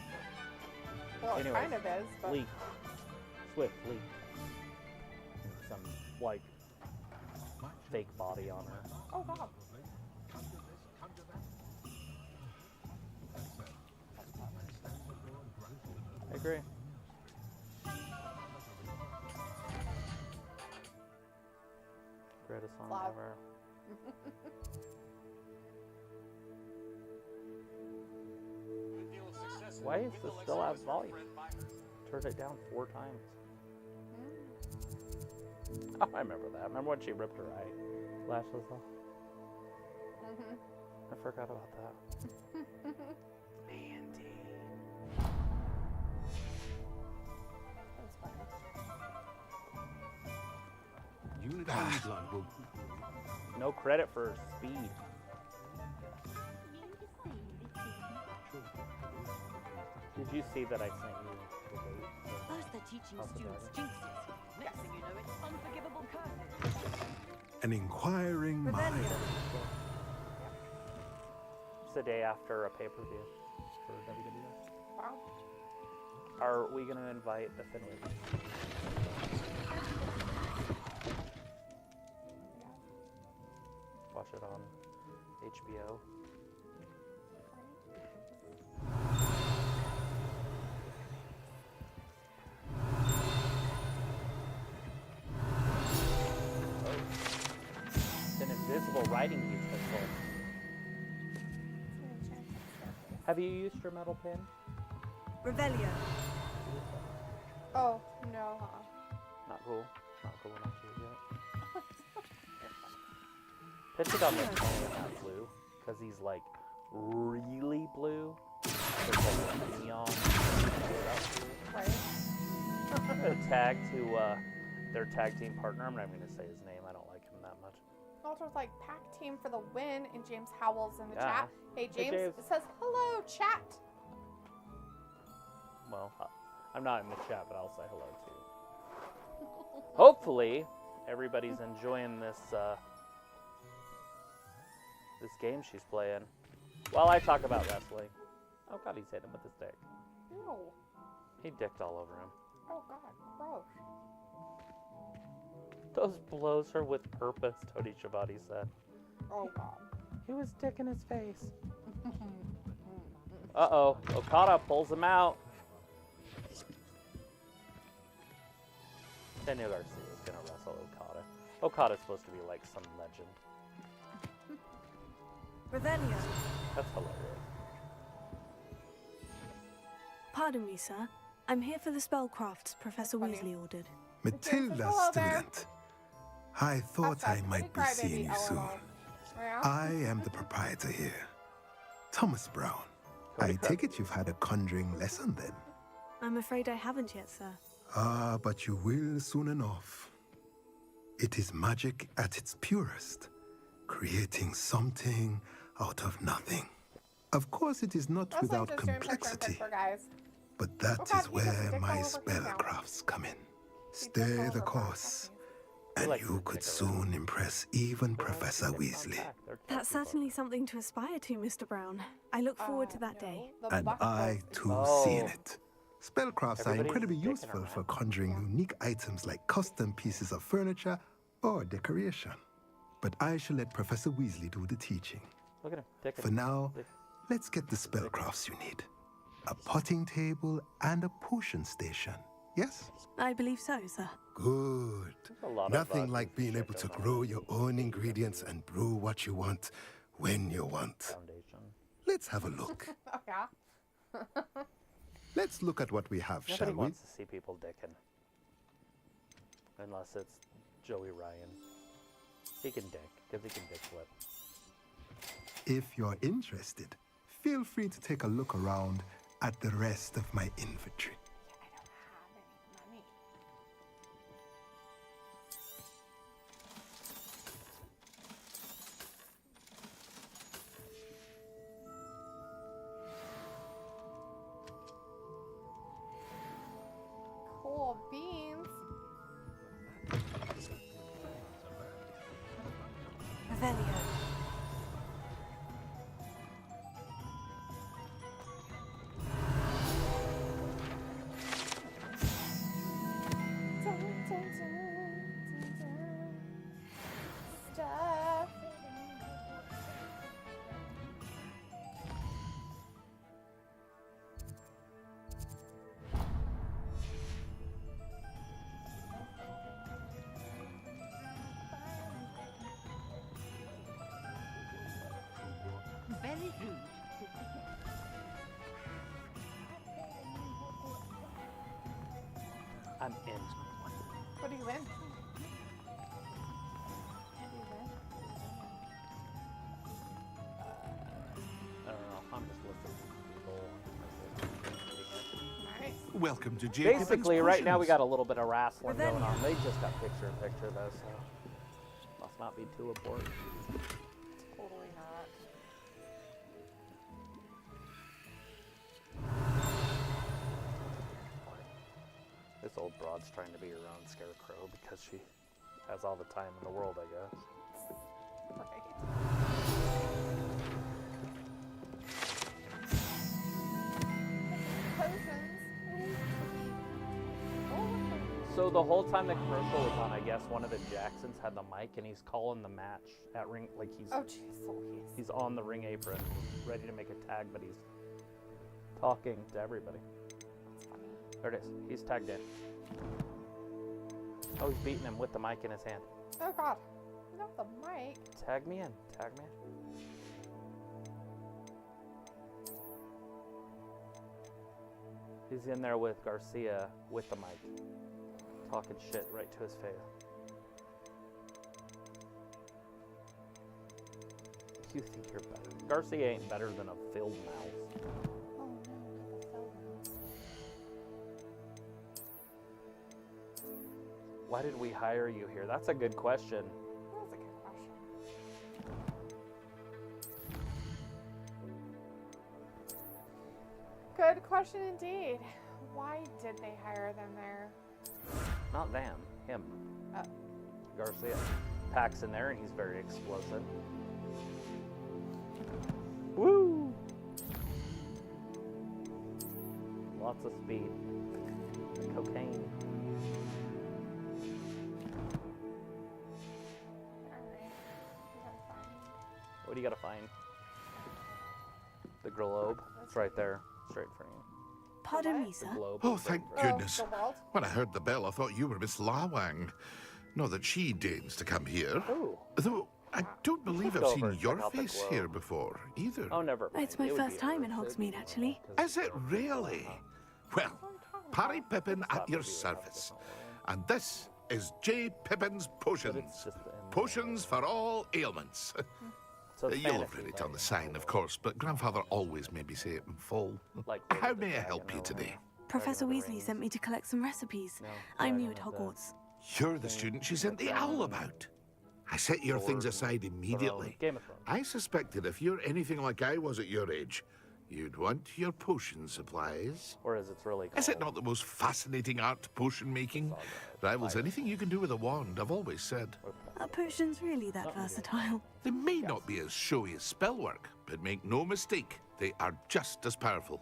Well, it anyways, kind of is, but leaked. Swift leaked. Some like fake body on her. oh god. I agree. Greatest song Flop. ever. Why is this still at volume? Turned it down 4 times. Oh, I remember that. Remember when she ripped her eyelashes off? I forgot about that. Mandy. That's funny. No credit for speed. Did you see that I sent you the date? First they're teaching House of students Dragon? jinxes. Next thing you know, it's unforgivable curses. An inquiring mind. It's the day after a pay-per-view for WWE. Wow. Are we going to invite the Finley? Watch it on HBO. It's an invisible riding gear pistol. Have you used your metal pin? Revelio. Oh, no. Not cool. Not cool enough to use yet. Pitch it on the not blue, because he's like really blue. It's like a neon. Right. A tag to their tag team partner. I'm not even gonna say his name. I don't like him that much. Walter's like, pack team for the win, and James Howell's in the Yeah. chat. Hey, James, James. it says, hello, chat. Well, I'm not in the chat, but I'll say hello too. Hopefully, everybody's enjoying this this game she's playing. While I talk about wrestling. Oh God, he's hitting him with his dick. Ew. He dicked all over him. Oh God, gross. Those blows are with purpose, Tony Schiavone said. Oh God. He was dicking his face. Uh-oh, Okada pulls him out. Daniel Garcia is gonna wrestle Okada. Okada's supposed to be like some legend. Revelio. That's hilarious. Pardon me, sir. I'm here for the spellcrafts Professor Funny. Weasley ordered. Matilda, Hello there. student. I thought That's I a might be crybaby, seeing you soon. LOL. Yeah. I am the proprietor here, Thomas Brown. Cody I take it you've had a conjuring lesson then? I'm afraid I haven't yet, sir. Ah, but you will soon enough. It is magic at its purest, creating something out of nothing. Of course, it is not That's without like just doing picture in complexity, picture, guys. but that Oh God, is he doesn't where dick my all over me now. spellcrafts come in. He dick Stay all the over course, my and like you to could dick around. soon impress even Professor Weasley. That's certainly something to aspire to, Mr. Brown. I look forward to that day. No, the And bucket I, list is- too, Oh. seen it. Spellcrafts are Everybody's incredibly dicking useful around. for conjuring unique items like custom pieces of furniture or decoration. But I shall let Professor Weasley do the teaching. Look at him. Dicking. For now, let's get the spellcrafts you need. A potting table and a potion station. Yes? I believe so, sir. Good. A lot of, Nothing like being shit able to going on. grow your own ingredients and brew what you want when you want. Foundation. Let's have a look. Oh yeah. Let's look at what we have, Nobody shall we? wants to see people dicking. Unless it's Joey Ryan. He can dick, because he can dick flip. If you're interested, feel free to take a look around at the rest of my inventory. I don't have any money. Cool beans. Revelio. Dun, dun, dun, dun, dun. Stuff. Very rude. I'm in. What do you win? I don't know. I'm just listening to people. Nice. Welcome to Jacob's Basically, right now we Potions. got a little bit of wrestling going Revelio. on. They just got picture-in-picture, though, so must not be too important. Totally not. This old broad's trying to be her own scarecrow because she has all the time in the world, I guess. Right. Potions. So the whole time the commercial was on, I guess one of the Jacksons had the mic and he's calling the match at ring, like Oh, jeez, Louise. he's on the ring apron, ready to make a tag, but he's talking to everybody. There it is. He's tagged in. Oh, he's beating him with the mic in his hand. Oh, God. Not the mic. Tag me in. Tag me in. He's in there with Garcia with the mic, talking shit right to his face. You think you're better. Garcia ain't better than a filled mouse. Oh no, not the filled mouse. Why did we hire you here? That's a good question. That was a good question. Good question indeed. Why did they hire them there? Not them, him. Oh. Garcia. Pac's in there and he's very explosive. Woo! Lots of speed. Cocaine. What do you gotta find? The globe. It's right there. Straight in front of you. Pardon me, The sir. globe. Oh, thank goodness. The world? When I heard the bell, I thought you were Miss Lawang. Not that she deigns to come here. Ooh. Though I don't believe I've Look seen over, your check out the face globe. here before, either. Oh, never mind. It's my It would first be time in interested, Hogsmeade, actually. 'cause- Is it really? Well, Parry Pippin at your service. And this is J. Pippin's But it's Potions. just Potions for all ailments. So it's You'll have fantasy, read it though. on the sign, of course, but Grandfather always made me say it in full. Like How David the may I Dragon help you or today? Professor Dragon of the Weasley Rings. sent me to collect some recipes. No, I'm new at Dragon of the- Hogwarts. You're the student she sent the owl about. I set your things Sword, aside immediately. Game of Thrones. I suspected if you're anything like I was at your age, you'd want your potion supplies. Or as it's really called. Is it not the most fascinating art, potion making? Rivals anything you can do with a wand, I've always said. Are potions really that versatile? They may not be as showy as spellwork, but make no mistake, they are just as powerful.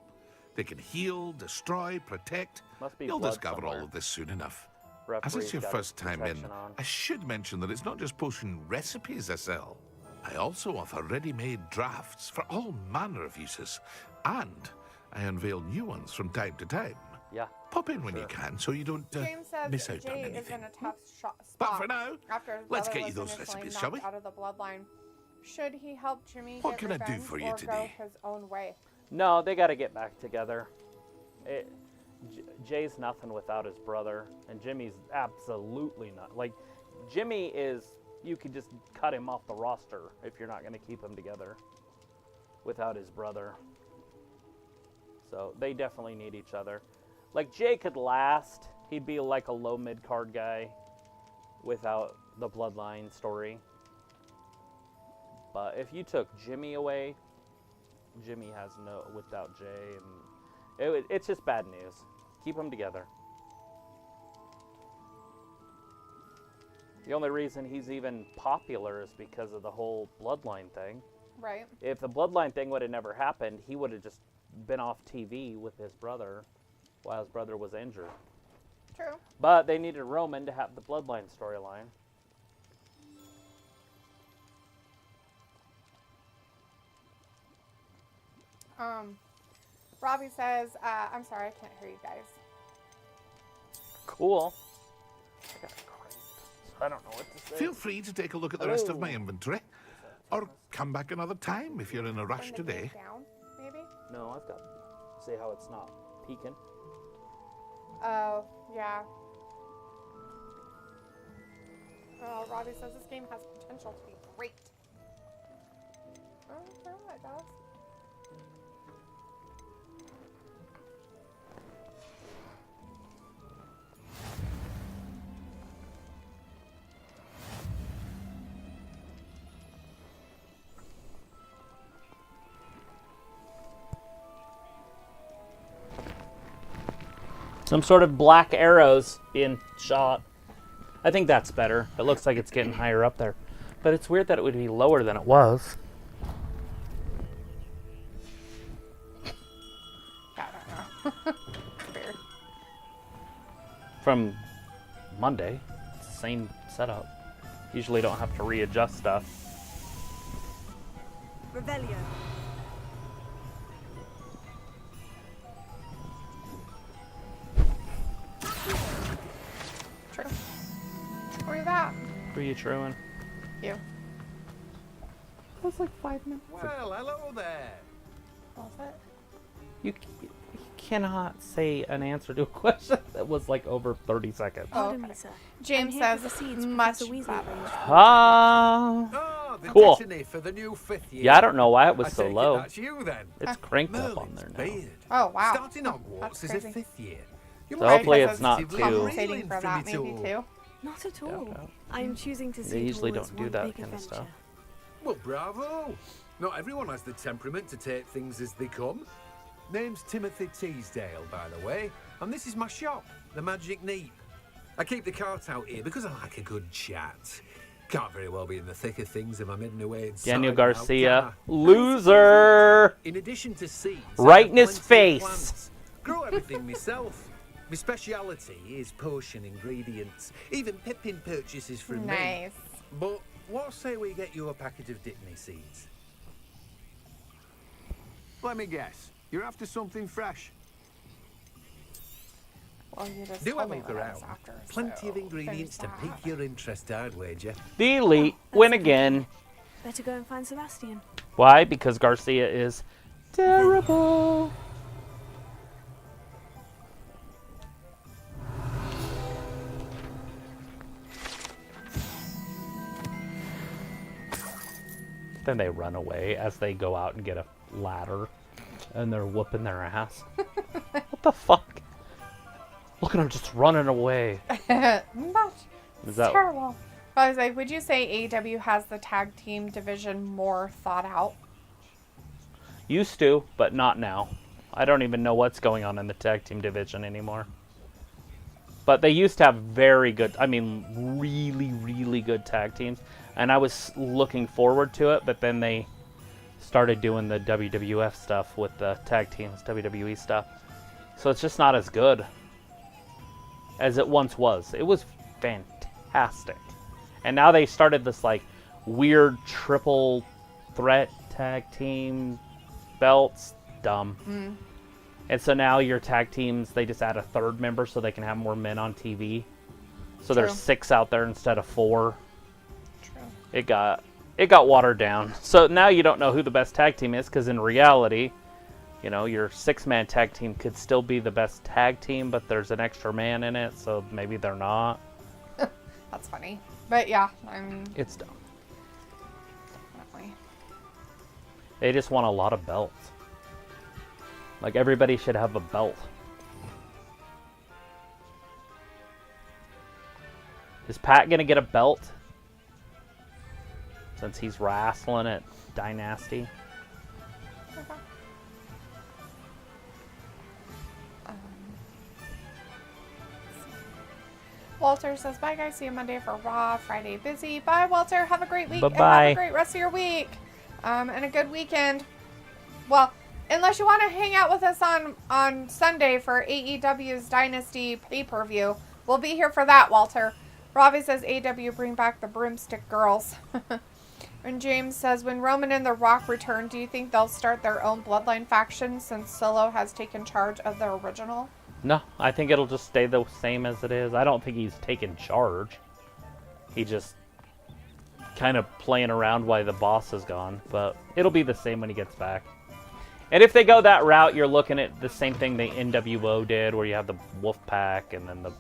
They can heal, destroy, protect. Must be You'll blood discover all somewhere. of this soon enough. As Referee's it's your got first his time in, protection on. I should mention that it's not just potion recipes I sell. I also offer ready-made drafts for all manner of uses, and I unveil new ones from time to time. Yeah. Pop in when you can, so you don't James says miss out on Jay is anything. in a tough spot. But for now, after his let's brother get you was those initially recipes, knocked shall we? out of the bloodline. Should he help Jimmy What get can I do revenge for you or today? go his own way? No, they got to get back together. Jay's nothing without his brother, and Jimmy's absolutely not. Like, Jimmy is, you could just cut him off the roster if you're not going to keep him together without his brother. So they definitely need each other. Like, Jay could last. He'd be like a low mid-card guy without the bloodline story. But if you took Jimmy away, Jimmy has no, without Jay, and it's just bad news. Keep them together. The only reason he's even popular is because of the whole bloodline thing. Right. If the bloodline thing would have never happened, he would have just been off TV with his brother while his brother was injured. True. But they needed Roman to have the bloodline storyline. Robbie says, I'm sorry, I can't hear you guys. Cool. I got a cramp, so I don't know what to say. Feel free to take a look at the rest of my Hello. inventory. Or come back another time if you're in a rush Turn the today. tape down, maybe? No, I've got. See how it's not peeking. Oh, yeah. Oh, Robbie says this game has potential to be great. Oh, yeah, it does. Some sort of black arrows being shot. I think that's better. It looks like it's getting higher up there. But it's weird that it would be lower than it was. I don't know. Weird. From Monday. It's the same setup. Usually don't have to readjust stuff. Revelio. True. Where you at? Who are you truing? You. That was like 5 minutes. Well, hello there. Was it? You cannot say an answer to a question that was like over 30 seconds. Pardon me, sir. James I'm here says for the seeds much Professor Weasley better. arranged. Ah, the cool. destiny for the new 5th year. Yeah, I don't know why it was I so take it low. that's you then. It's cranked up on there now. Beard. Oh, wow. Starting Hogwarts That's is a crazy. 5th year. You So might hopefully be it's not positively too- Compensating reeling for from that, it maybe all. too. Not at all. no. I'm choosing to see They usually towards don't do one that big kind of adventure. stuff. Well, bravo. Not everyone has the temperament to take things as they come. Name's Timothy Teasdale, by the way, and this is my shop, the Magic Neep. I keep the cart out here because I like a good chat. Can't very well be in the thick of things if I'm hidden away inside. Daniel now, Garcia, can I? loser. In addition to seeds, Right I in have his plenty of face. plants. Grow everything myself. My speciality is potion ingredients. Even Pippin purchases from me. Nice. But what say we get you a packet of Dickney seeds? Let me guess. You're after something fresh. Well, you just Do told have a me look what I around. was after, Plenty of so ingredients to there's pique that. your interest, I'd wager. The Elite win again. Better go and find Sebastian. Why? Because Garcia is terrible. Then they run away as they go out and get a ladder, and they're whooping their ass. What the fuck? Look at them just running away. That's Is that terrible. I was like, would you say AEW has the tag team division more thought out? used to, but not now. I don't even know what's going on in the tag team division anymore. But they used to have very good, I mean, really, really good tag teams. And I was looking forward to it, but then they started doing the WWF stuff with the tag teams, WWE stuff. So it's just not as good as it once was. It was fantastic. And now they started this, like, weird triple threat tag team belts. Dumb. Mm. And so now your tag teams, they just add a third member so they can have more men on TV. So True. there's 6 out there instead of 4. True. It got watered down. So now you don't know who the best tag team is, because in reality, you know, your 6-man tag team could still be the best tag team, but there's an extra man in it, so maybe they're not. That's funny. But yeah, I mean, It's dumb. definitely. They just want a lot of belts. Like, everybody should have a belt. Is Pat gonna get a belt? Since he's wrestling at Dynasty. Okay. Walter says, bye guys, see you Monday for Raw, Friday busy. Bye Walter, have a great week. And Bye-bye. have a great rest of your week. And a good weekend. Well, unless you want to hang out with us on Sunday for AEW's Dynasty pay-per-view. We'll be here for that, Walter. Robbie says, AEW bring back the broomstick girls. And James says, when Roman and The Rock return, do you think they'll start their own bloodline faction since Solow has taken charge of the original? No, I think it'll just stay the same as it is. I don't think he's taken charge. He just kind of playing around while the boss is gone. But it'll be the same when he gets back. And if they go that route, you're looking at the same thing the NWO did, where you have the Wolf Pack and then the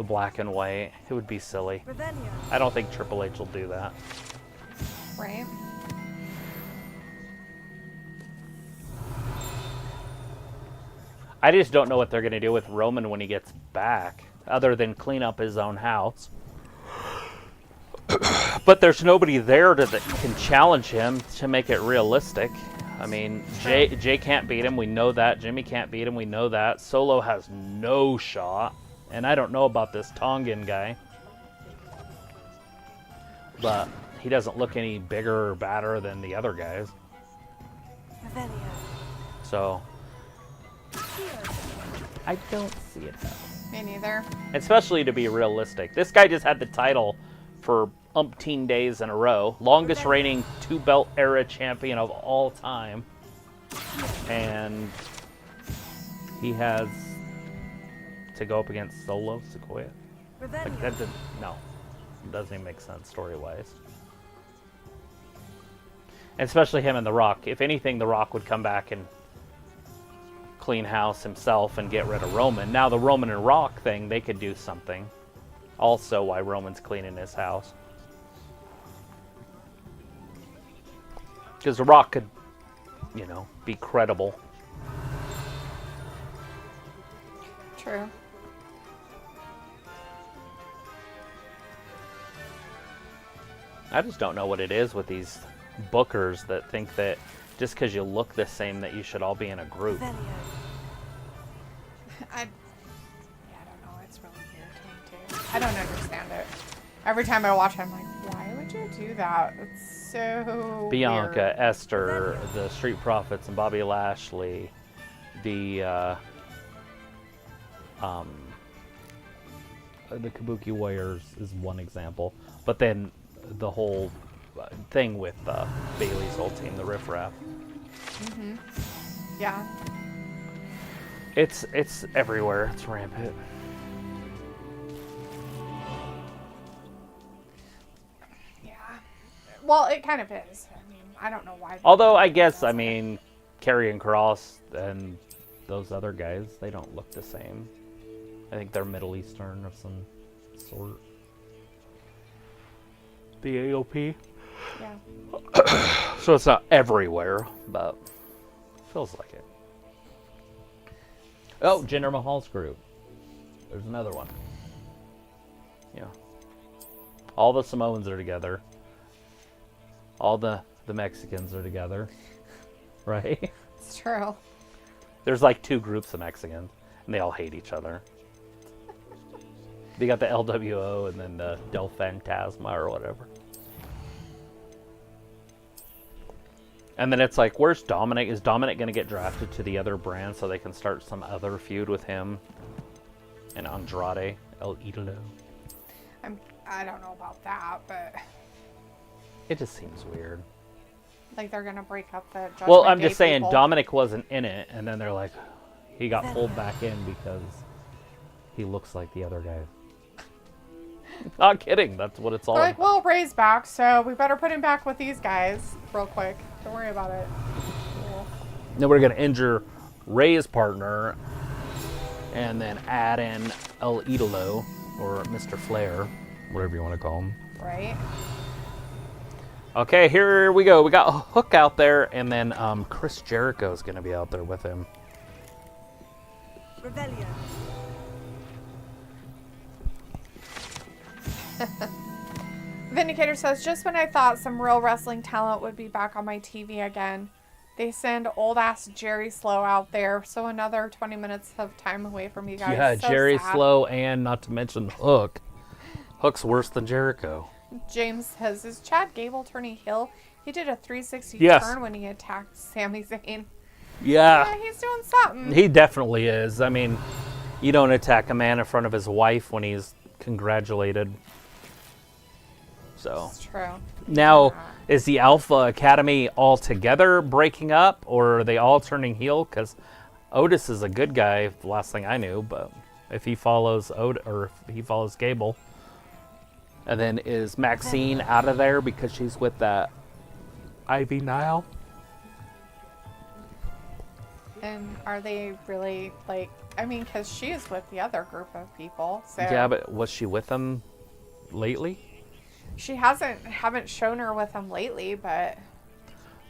black and white. It would be silly. I don't think Triple H will do that. Right. I just don't know what they're going to do with Roman when he gets back, other than clean up his own house. But there's nobody there that can challenge him to make it realistic. I mean, Jay can't beat him, we know that. Jimmy can't beat him, we know that. Solow has no shot. And I don't know about this Tongan guy. But he doesn't look any bigger or badder than the other guys. So, I don't see it happening. Me neither. Especially to be realistic. This guy just had the title for umpteen days in a row. Longest reigning 2-belt era champion of all time. And he has to go up against Solow Sequoia. Like, that didn't, no. It doesn't even make sense story-wise. And especially him and The Rock. If anything, The Rock would come back and clean house himself and get rid of Roman. Now the Roman and Rock thing, they could do something. Also, why Roman's cleaning his house. Because the Rock could, you know, be credible. True. I just don't know what it is with these bookers that think that just because you look the same that you should all be in a group. I don't know. It's really irritating too. I don't understand it. Every time I watch it, I'm like, why would you do that? It's so Bianca, weird. Esther, the Street Profits, and Bobby Lashley. The Kabuki Warriors is one example. But then the whole thing with Bailey's whole team, the Riff Raff. Mm-hmm. Yeah. It's everywhere. It's rampant. Yeah. Well, it kind of is. I mean, I don't know why. Although I guess, I mean, Karrion Kross and those other guys, they don't look the same. I think they're Middle Eastern of some sort. The AOP. Yeah. So it's not everywhere, but feels like it. Oh, Jinder Mahal's group. There's another one. Yeah. All the Samoans are together. All the Mexicans are together. Right? It's true. There's like 2 groups of Mexicans, and they all hate each other. They got the LWO and then the Del Fantasma or whatever. And then it's like, where's Dominic? Is Dominic going to get drafted to the other brand so they can start some other feud with him and Andrade El Idolo? I don't know about that, but It just seems weird. like they're gonna break up the. Judgment Well, I'm Day just saying people. Dominic wasn't in it, and then they're like, he got pulled back in because he looks like the other guy. Not kidding. That's what it's all They're about. like, well, Ray's back, so we better put him back with these guys real quick. Don't worry about it. Cool. Then we're going to injure Ray's partner and then add in El Idolo, or Mr. Flair, whatever you want to call him. Right. Okay, here we go. We got Hook out there, and then Chris Jericho is going to be out there with him. Rebellion. Vindicator says, just when I thought some real wrestling talent would be back on my TV again, they send old ass Jerry Slow out there, so another 20 minutes of time away from you guys. Yeah, So Jerry sad. Slow, and not to mention Hook. Hook's worse than Jericho. James says, is Chad Gable turning heel? He did a 360 Yes. turn when he attacked Sami Zayn. Yeah. Yeah, he's doing something. He definitely is. I mean, you don't attack a man in front of his wife when he's congratulated. So It's true. now, is the Alpha Academy all together breaking up, or are they all turning heel? Because Otis is a good guy, the last thing I knew, but if he follows or if he follows Gable, and then is Maxine out of there because she's with that Ivy Nile? And are they really, like, I mean, because she is with the other group of people, so. Yeah, but was she with them lately? She haven't shown her with him lately, but.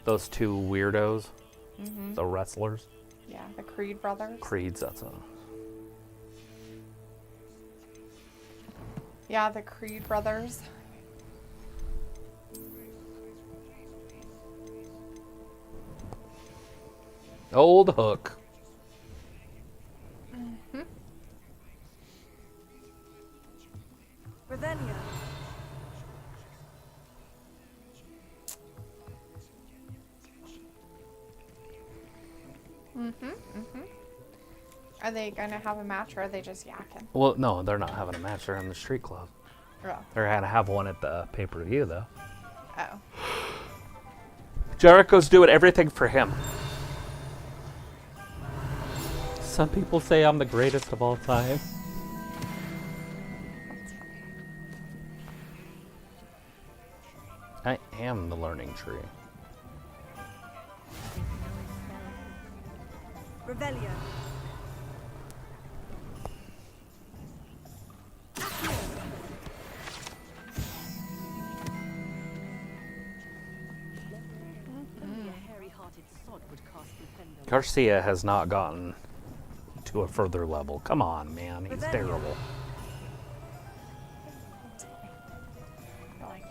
Those 2 weirdos, Mhm. the wrestlers. Yeah, the Creed brothers. Creeds, that's a... Yeah, the Creed brothers. Old Hook. Mm-hmm. Rebellion. Are they gonna have a match, or are they just yakking? Well, no, they're not having a match. They're in the Street Club. Oh. They're gonna have one at the pay-per-view, though. Oh. Jericho's doing everything for him. Some people say I'm the greatest of all time. I am the learning tree. Revelio. Garcia has not gotten to a further level. Come on, man. He's terrible.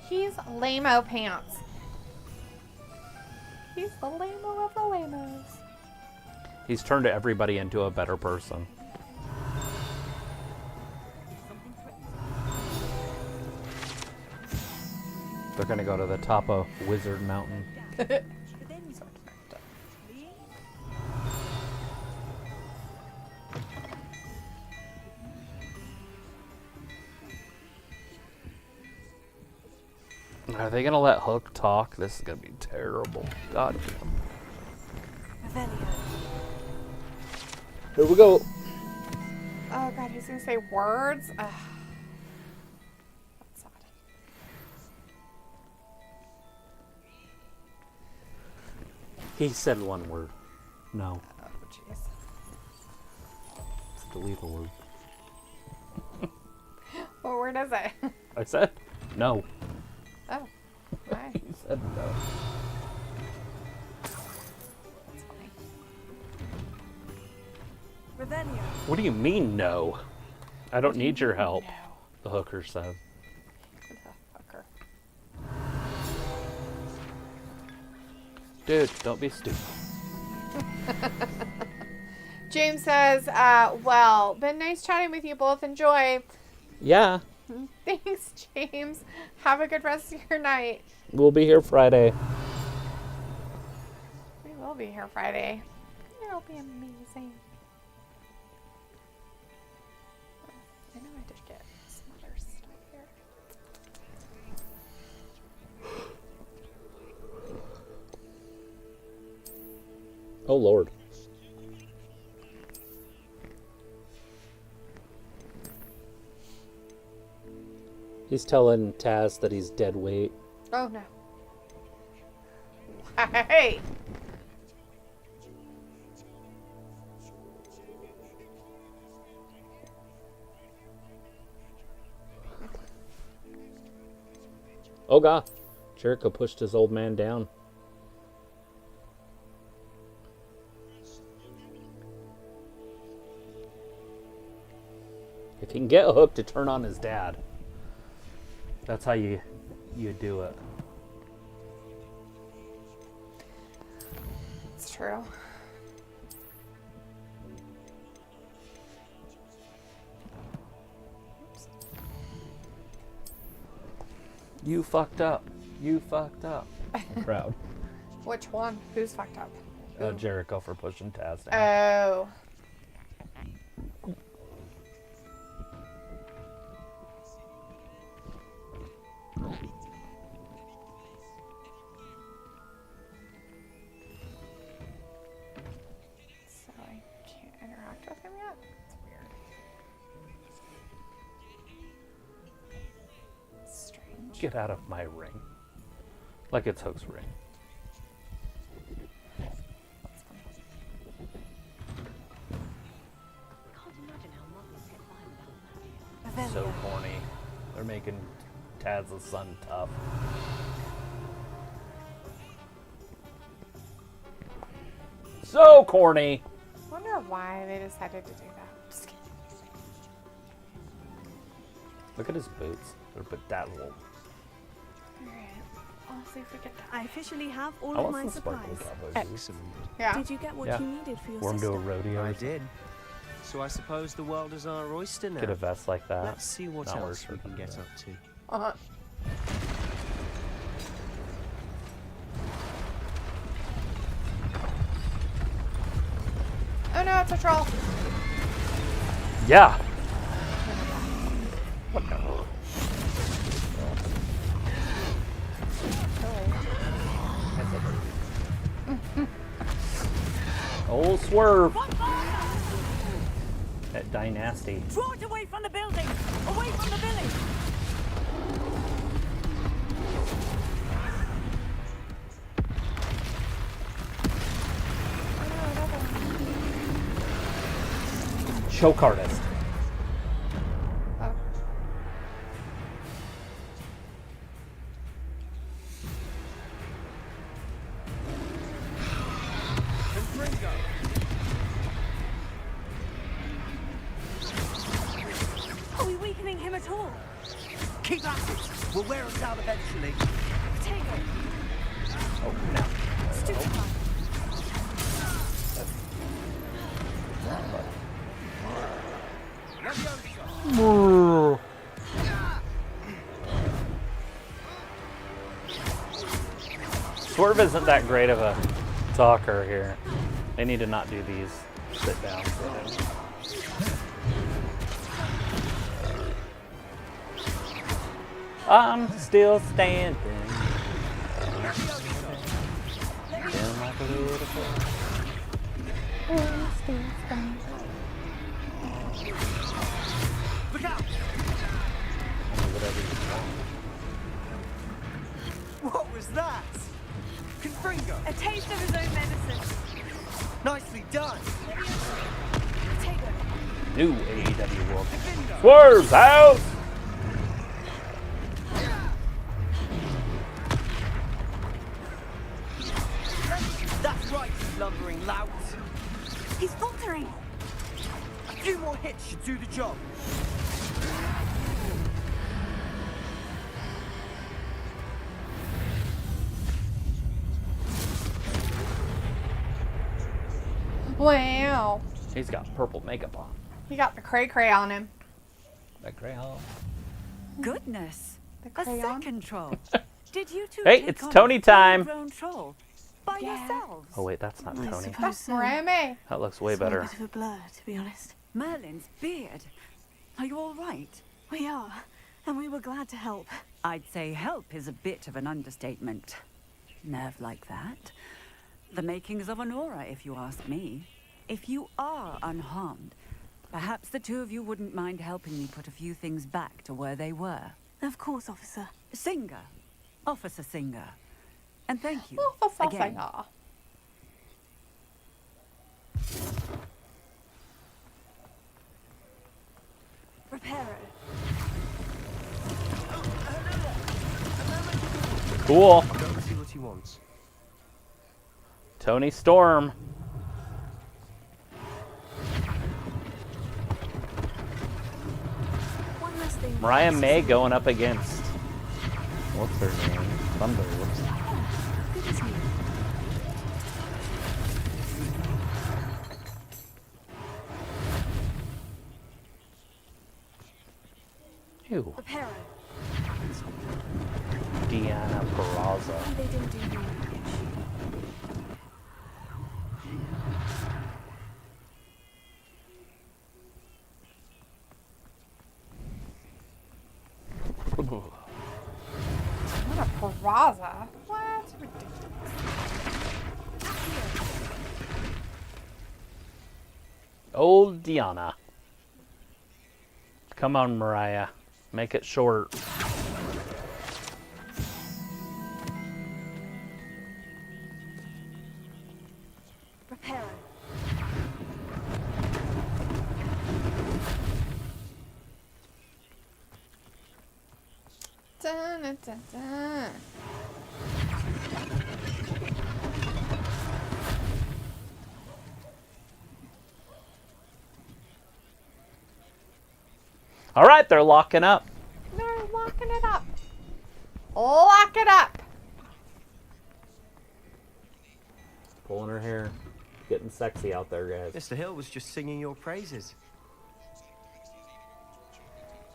He's lame-o pants. He's the lame-o of the lame-os. He's turned everybody into a better person. They're gonna go to the top of Wizard Mountain. Are they gonna let Hook talk? This is gonna be terrible. God damn. Here we go. Oh god, he's gonna say words? Ugh. That's sad. He said one word. No. Oh jeez. Let's delete a word. What word is it? I said no. Oh. Why? He said no. That's funny. Revelio. What do you mean no? I don't need your help, No. the hooker says. The fucker. Dude, don't be stupid. James says, well, been nice chatting with you both. Enjoy. Yeah, Thanks, James. Have a good rest of your night. we'll be here Friday. We will be here Friday. It'll be amazing. I know I did get some other stuff here. Oh, Lord. He's telling Taz that he's dead weight. Oh, no. Hey! Oh, God. Jericho pushed his old man down. If he can get Hook to turn on his dad, that's how you do it. It's true. Oops. You fucked up. You fucked up. Crowd. Which one? Who's fucked up? Who? Jericho for pushing Taz down. Oh. So I can't interact with him yet? It's weird. It's strange. Get out of my ring. Like it's Hook's ring. So corny. They're making Taz's son tough. So corny. Wonder why they decided to do that. Just kidding. Look at his boots. They're bedazzled. Alright. I'll see if we get that. I officially have all I of want my some supplies. sparkly cowboys. Excellent. Yeah. Did you get what Yeah. you needed for your We're sister? to a rodeo. I did. So I suppose the world is our oyster now. Get a vest like that. Let's see what Not else worth we can it. get up to. Uh-huh. Oh no, it's a troll. Yeah. Old swerve. That dynasty. Draw it away from the building! Away from the village! Choke artist. Oh. Are we weakening him at all? Keep at it. We'll wear him down eventually. Potato. Oh, no. Stupefy. Swerve isn't that great of a talker here. They need to not do these sit downs with him. I'm still standing. Feeling like a little boy. I'm still standing. Look out! Whatever you want. What was that? Confringo. A taste of his own medicine. Nicely done. Potato. New AEW World. Swerve's out! That's right, you lumbering lout. He's faltering. A few more hits should do the job. Wow. He's got purple makeup on. He got the cray-cray on him. That crayon. Goodness. The A crayon. second troll. Did you two Hey, take it's on Tony a time. full-grown troll by yourselves? Oh wait, that's not I Tony. suppose That's so. Mariah May. That looks way It's all better. a bit of a blur, to be honest. Merlin's beard. Are you all right? We are, and we were glad to help. I'd say help is a bit of an understatement. Nerve like that. The makings of an aura, if you ask me. If you are unharmed, perhaps the two of you wouldn't mind helping me put a few things back to where they were. Of course, officer. Singer. Officer Singer. And thank you. Officer again. Singer. Reparo. Cool. Go and see what he wants. Tony Storm. One last thing. Mariah May going up against, what's her name? Thunder. Whoops. Good as new. Ew. Reparo. Deanna Peraza. They didn't do you. What a Peraza. What? Ridiculous. Old Deanna. Come on, Mariah. Make it short. Reparo. Dun, dun, dun, dun. All right, they're locking up. They're locking it up. Lock it up. Pulling her hair. Getting sexy out there, guys. Mr. Hill was just singing your praises.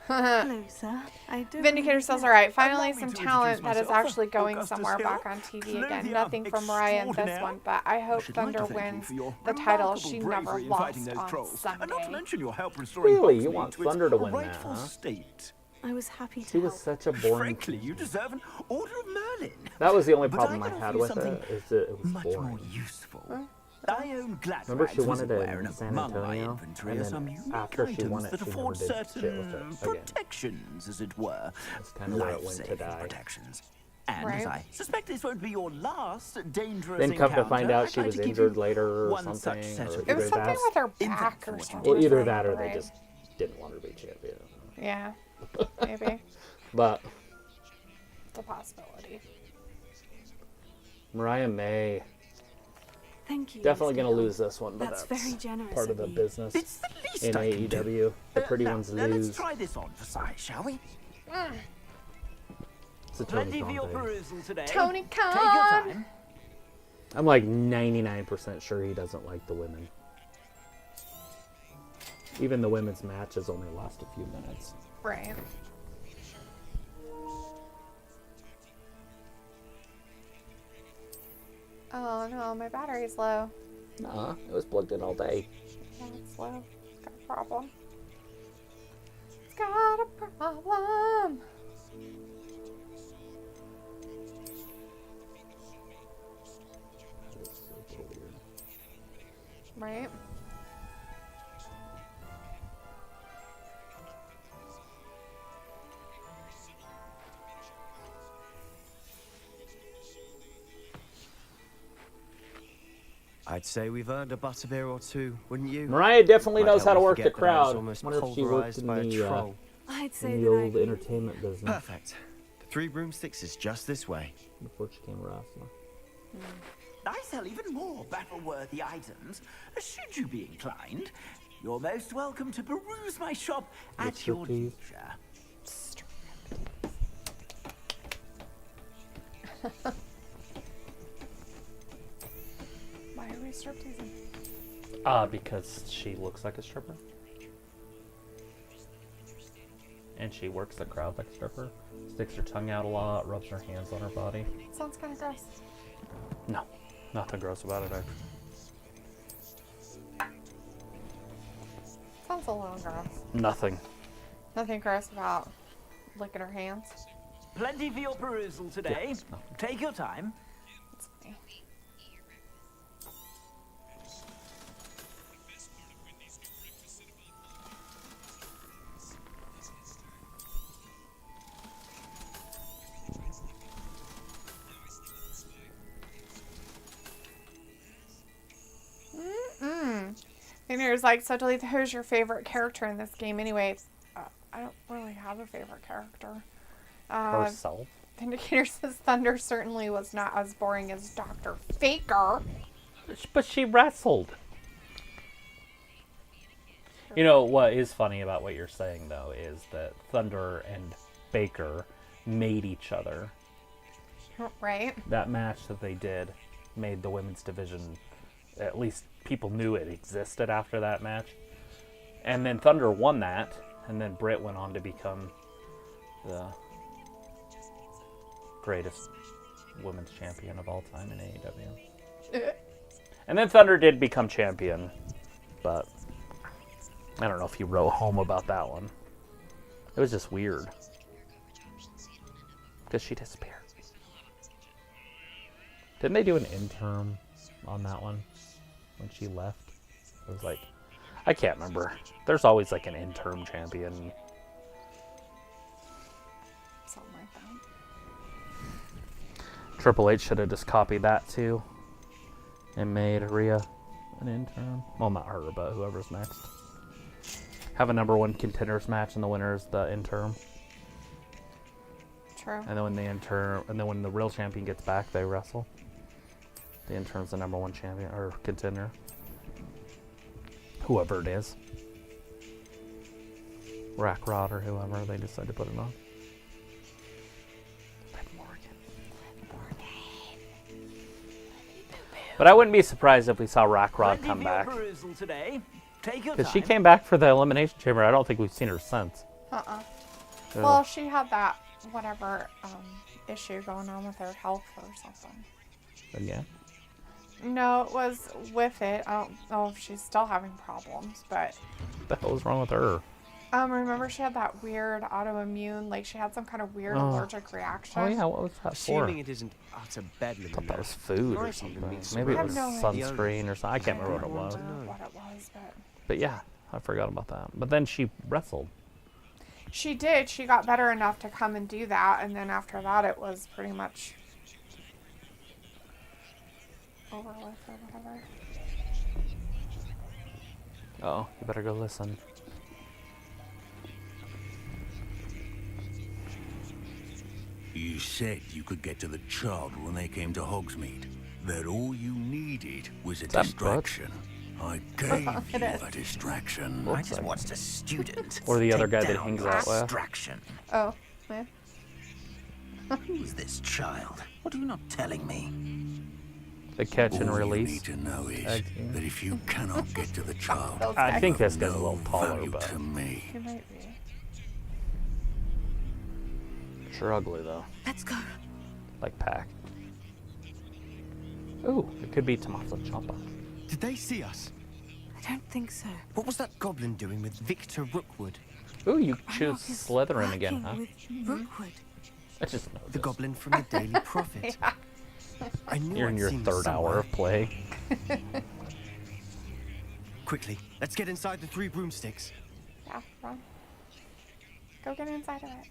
Hello, sir. I do. Vindicator says, alright, finally Allow me some to talent introduce that is myself. actually going Augustus somewhere Hill, back on TV again. Clothier Nothing from Mariah in this extraordinaire. one, but I hope should like Thunder to thank you wins for your the title remarkable she never bravery in lost fighting those on trolls. Sunday. And not to mention your help restoring Really? You Hogsmeade want to its Thunder to win that, rightful huh? state. I was happy to She was help. such a boring. Frankly, you deserve an Order of Merlin. That was the only But problem I I can had offer you with something it. Is that it was much boring. more useful. I own Glad Remember Rags she was wanted it aware in of San among my Antonio, inventory and are then some unique after she items won it, that she afford never did shit with certain it again. protections, as it were. That's kind of where it went to Life-saving die. protections. And as I suspect this won't be your last dangerous Then come to encounter, find out I'd she like was to give injured you later or one something. such set Or of It was either something that, with her back or something. well, either that or right? they just didn't want her to be champion. Yeah, maybe. But It's a possibility. Mariah May. Thank you. Definitely going to Mr. lose this one, but That's that's very generous part of the of you. business It's the least in I can do. AEW. The pretty Now, ones let's lose. try this on for size, shall we? It's a Tony Plenty for Khan your thing. perusal today. Tony Take your Khan! time. I'm like 99% sure he doesn't like the women. Even the women's matches only last a few minutes. Right. Oh no, my battery's low. Nah, it was plugged in all day. Yeah, it's low. It's got a problem. It's got a problem. Right? I'd say we've earned a butterbeer or two, wouldn't you? Mariah definitely Might knows help how to me work the forget that I was crowd. almost Wonder if she worked pulverized in by a the, troll. I'd say in that the I old agree. entertainment business Perfect. The 3 broomsticks is just this way. before she came wrestler. I sell even more battle-worthy items. Should you be inclined, you're most welcome to peruse my shop at your Striptease. leisure. Why are we stripteasing? Because she looks like a stripper. And she works the crowd like a stripper. Sticks her tongue out a lot, rubs her hands on her body. Sounds kind of gross. No, nothing gross about it, actually. Sounds a little gross. Nothing. Nothing gross about licking her hands. Plenty for your perusal today. Yeah, no. Take your time. It's funny. And there's like, so delete, who's your favorite character in this game anyway? I don't really have a favorite character. Herself. Vindicator says Thunder certainly was not as boring as Dr. Faker. But she wrestled. You know, what is funny about what you're saying, though, is that Thunder and Baker made each other. Right? That match that they did made the women's division, at least people knew it existed after that match. And then Thunder won that, and then Britt went on to become the greatest women's champion of all time in AEW. And then Thunder did become champion, but I don't know if he wrote home about that one. It was just weird. Because she disappeared. Didn't they do an interim on that one when she left? It was like, I can't remember. There's always like an interim champion. Something like that. Triple H should have just copied that too and made Rhea an interim. Well, not her, but whoever's next. Have a number 1 contenders match and the winner is the interim. True. And then when the real champion gets back, they wrestle. The interim's the number 1 champion or contender. Whoever it is. Rack Rod or whoever they decide to put it on. But I wouldn't be surprised if we saw Rack Rod come back. Because she came back for the Elimination Chamber. I don't think we've seen her since. Well, she had that whatever issue going on with her health or something. Again? No, it was with it. I don't know if she's still having problems, but What the hell was wrong with her? remember she had that weird autoimmune, like she had some kind of weird allergic reaction. Oh yeah, what was that for? Assuming it isn't utter bedlam. I thought that was food or something. Maybe it was sunscreen or something. I can't remember what it was. I don't know what it was, but But yeah, I forgot about that. But then she wrestled. She did. She got better enough to come and do that, and then after that, it was pretty much over with or whatever. Oh, you better go listen. You said you could get to the child when they came to Hogsmeade. That all you needed was a distraction. I gave you a distraction. I just watched a student. Or the other take guy that down hangs your out with. Distraction. Oh, yeah. Who's this child? What are you not telling me? The catch and All release. you need to know is that if you cannot get to the child, I think this guy's a no little taller, value but to me. He might be. sure ugly though. Let's go. Like pack. Ooh, it could be Tommaso Ciampa. Did they see us? I don't think so. What was that goblin doing with Victor Rookwood? Ooh, you choose Slytherin again, huh? Rookwood. I just know The this. goblin from the Daily Prophet. Yeah. I knew You're in I'd your seen third him hour somewhere. of play. Quickly, let's get inside the 3 broomsticks. Yeah, run. Go get inside of it.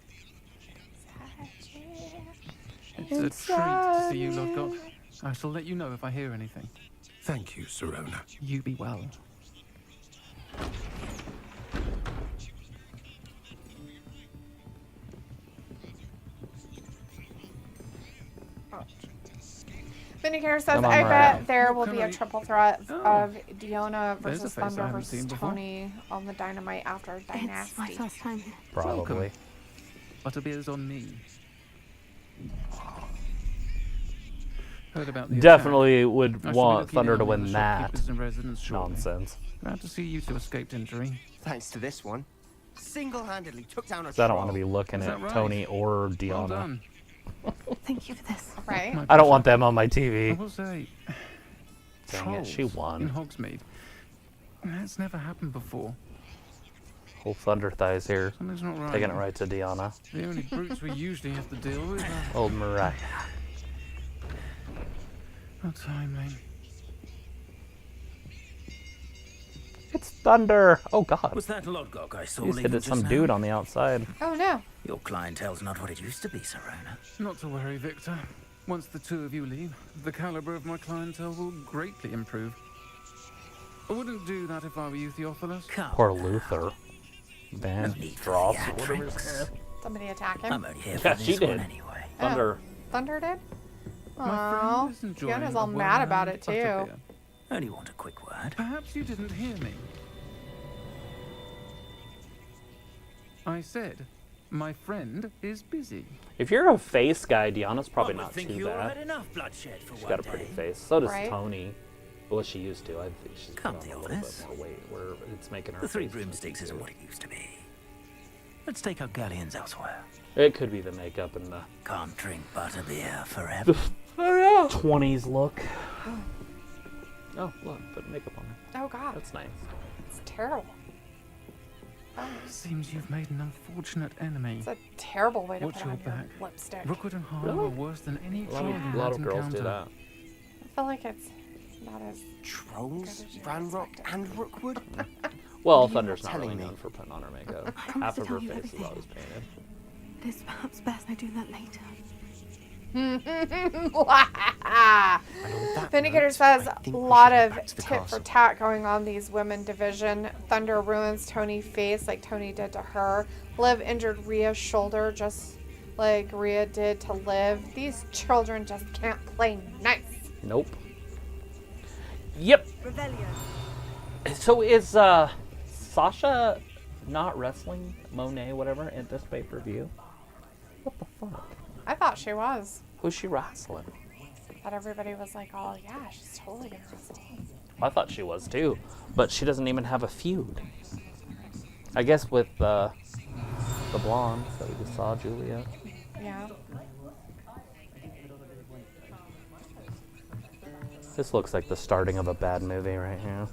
It's a treat to see you, Lord God. I shall let you know if I hear anything. Thank you, Sirona. You be well. Vindicator says, Come on, I Mariah. bet there will Can be a I- triple threat Oh. of Diona There's a versus face I Thunder haven't versus seen before. Tony on the Dynamite after It's my Dynasty. first time here. Probably. Butterbeer's on me. Heard about the Definitely would attack. I shall be want looking Thunder in to on win the that shopkeepers and residents shortly. nonsense. Glad to see you two escaped injury. Thanks to this one. Single-handedly took down a 'Cause I don't want to be troll. looking Is at that right? Tony or Well Diona. done. Thank you for this. Right? My I don't pleasure. want them on my I TV. will say, Dang it, she trolls won. in Hogsmeade. That's never happened before. Whole Thunder Thighs here. Something's not right. Taking it right to Diona. The only brutes we usually have to deal with are Old Mariah. not timely. It's Thunder! Oh god. Was that Lodgok I saw You said leaving it's just some now? dude on the outside. Oh no. Your clientele's not what it used to be, Sirona. Not to worry, Victor. Once the two of you leave, the caliber of my clientele will greatly improve. I wouldn't do that if I were you, Theophilus. Come Poor now. Luther. Van No need for Dross or whatever his theatrics. name. Somebody attack I'm him. only here Yeah, for she this one did. anyway. Thunder. Thunder did? My friend Oh, is enjoying Fiona's a all mad about well-earned it too. butterbeer. Only want a quick word. Perhaps you didn't hear me. I said, my friend is busy. If you're a face guy, Deanna's probably One would not think too you all bad. had enough bloodshed for She's one got a day. pretty face. So does Right. Tony. Well, she used to. I think she's Come, put on a little bit Theophilus. more weight where it's making her The 3 face broomsticks isn't what it used to be. Let's take our galleons elsewhere. It could be the makeup and the Can't drink butterbeer forever. 20s look. Oh, look, put makeup on her. Oh god. That's nice. It's terrible. Seems you've made an unfortunate enemy. It's a terrible way to Watch put your on your back. lipstick. Rookwood and Harwood Really? are worse than any A troll you lot had of girls do encountered. that. I feel like it's not as Trolls, Good as you Ranrock, expected. and Rookwood? Well, What are you Thunder's not not really telling me? known for putting on her makeup. I promise Half to of her tell you face is everything. always painted. It is perhaps best I do that later. Vindicator note, says I a think we lot should head of back to the tit for castle. tat going on these women division. Thunder ruins Tony's face like Tony did to her. Liv injured Rhea's shoulder just like Rhea did to Liv. These children just can't play nice. Nope. Yep. Rebellion. So is Sasha not wrestling Monet, whatever, at this pay-per-view? What the fuck? I thought she was. Who's she wrestling? But everybody was like, oh yeah, she's totally gonna wrestle. I thought she was too, but she doesn't even have a feud. I guess with the blonde that we just saw, Julia. Yeah. This looks like the starting of a bad movie right here.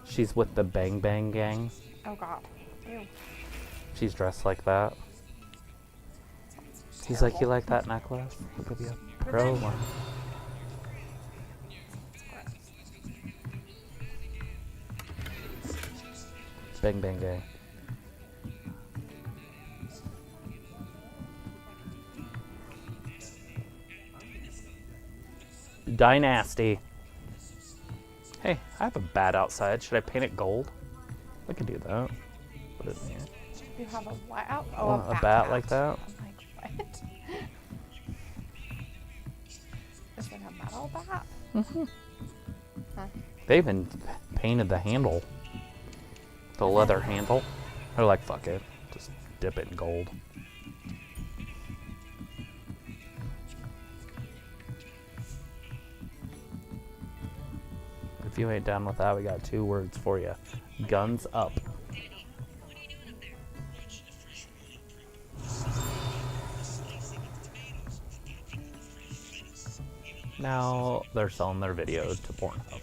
She's with the Bang Bang Gang. Oh god. Ew. She's dressed like that. He's like, you like that necklace? I'll give you a pro one. Bang Bang Gang. Dynasty. Hey, I have a bat outside. Should I paint it gold? I could do that. Put it in here. You have a what? Oh, Oh, a bat like that? I'm like, what? Is it a metal bat? Mm-hmm. Huh. They even painted the handle. The leather handle. They're like, fuck it. Just dip it in gold. If you ain't down with that, we got 2 words for you. Guns up. Now they're selling their videos to Pornhub.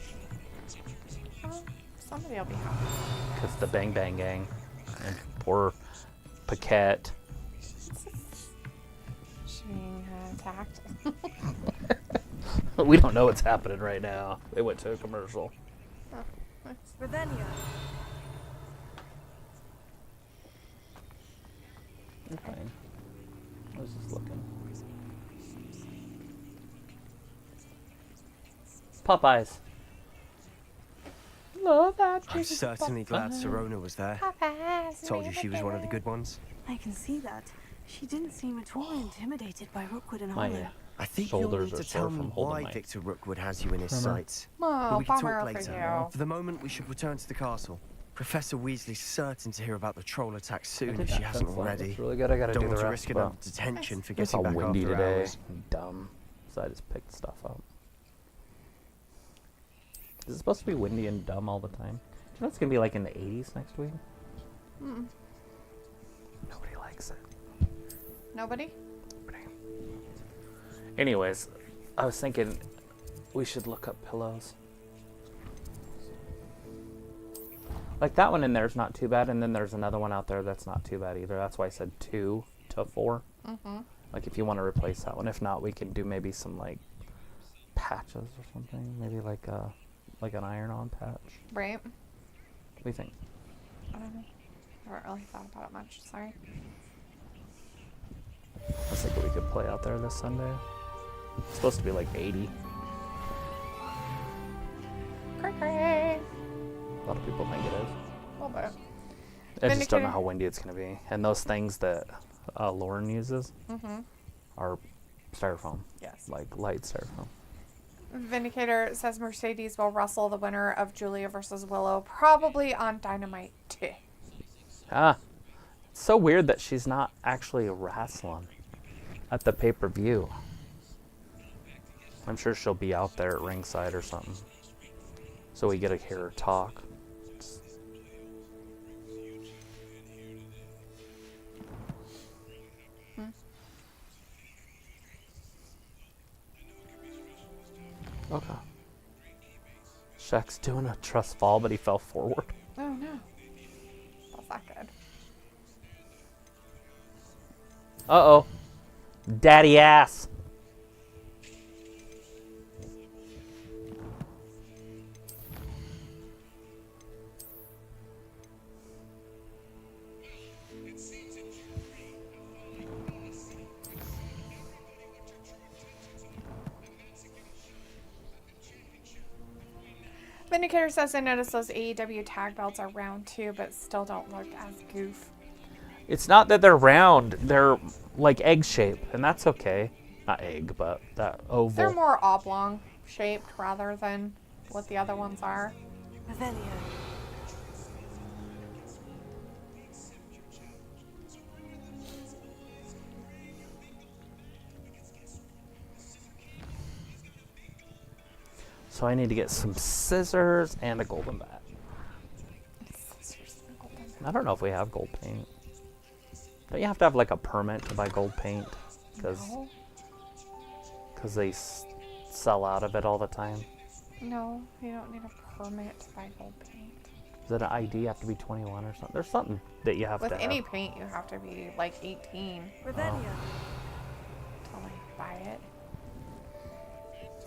Oh, somebody will be happy. Because the Bang Bang Gang and poor Paquette. She's being attacked. We don't know what's happening right now. They went to a commercial. Oh, nice. Ravenia. You're fine. I was just looking. Popeyes. Love that I'm chicken certainly glad Popeyes. Serona was there. Popeyes, Told you she was one of the good ones. I can see that. She didn't seem at all intimidated by Rookwood and My Allin. I think you'll shoulders need are to sore tell me from holding why my Victor Rookwood has you in his hammer. sights. Oh, But we can bummer talk for later. you. For the moment, we should return to the castle. Professor Weasley's certain to hear about the troll attack soon if she hasn't already. It's really good. I gotta Don't do want the to rest. risk another detention for It's getting all back windy after today. hours. Dumb. So I just picked stuff up. Is it supposed to be windy and dumb all the time? Do you know it's gonna be like in the 80s next week? Mm. Nobody likes it. Nobody? Anyways, I was thinking we should look up pillows. Like that one in there is not too bad, and then there's another one out there that's not too bad either. That's why I said 2 to 4. Mm-hmm. Like if you want to replace that one. If not, we can do maybe some like patches or something. Maybe like an iron-on patch. Right. What do you think? I don't know. I haven't really thought about it much. Sorry. I was thinking we could play out there this Sunday. It's supposed to be like 80. Cray-cray. A lot of people think it is. A little bit. I just don't know how windy it's going to be. And those things that Lauren uses Mm-hmm. are styrofoam. Yes. Like light styrofoam. Vindicator says Mercedes will wrestle the winner of Julia versus Willow, probably on Dynamite 2. Ah. It's so weird that she's not actually wrestling at the pay-per-view. I'm sure she'll be out there at ringside or something. So we get to hear her talk. Okay. Shaq's doing a trust fall, but he fell forward. Oh no. That's not good. Uh-oh. Daddy ass. Vindicator says I noticed those AEW tag belts are round too, but still don't look as goof. It's not that they're round, they're like egg shaped, and that's okay. Not egg, but that oval. They're more oblong shaped rather than what the other ones are. Revelio. So I need to get some scissors and a golden bat. I don't know if we have gold paint. Don't you have to have like a permit to buy gold paint? Because they sell out of it all the time. No, you don't need a permit to buy gold paint. Does an ID have to be 21 or something? There's something that you have With to any have. paint, you have to be like 18 Revelio. to like buy it.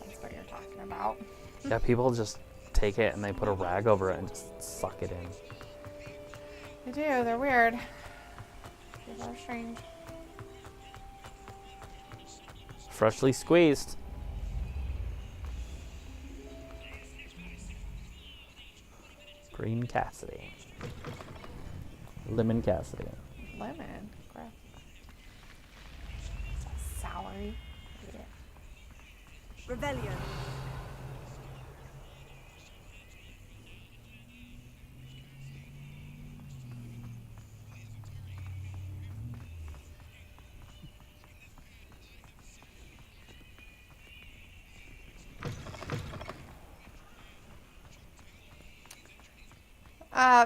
That's what you're talking about. Yeah, people just take it and they put a rag over it and just suck it in. They do. They're weird. People are strange. Freshly squeezed. Green Kassidy. Lemon Kassidy. Lemon? Gross. Celery. Yeah. Rebellion.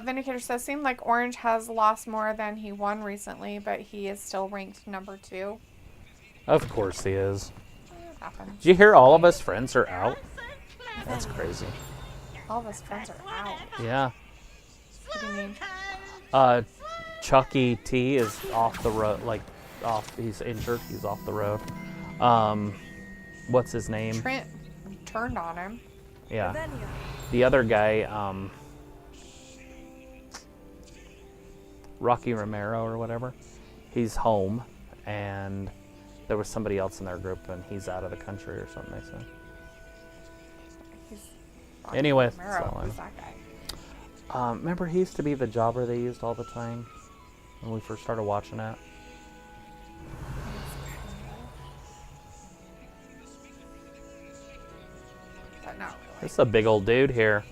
Vindicator says, seemed like Orange has lost more than he won recently, but he is still ranked number 2. Of course he is. It happens. Did you hear all of us friends are out? That's crazy. All of his friends are out. Yeah. What do you mean? Chucky T is off the road, he's injured, he's off the road. What's his name? Trent turned on him. Yeah. The other guy, Rocky Romero or whatever, he's home, and there was somebody else in their group, and he's out of the country or something, they said. Anyway, Romero, who's that guy? remember he used to be the jobber they used all the time when we first started watching it? But not really. This is a big old dude here.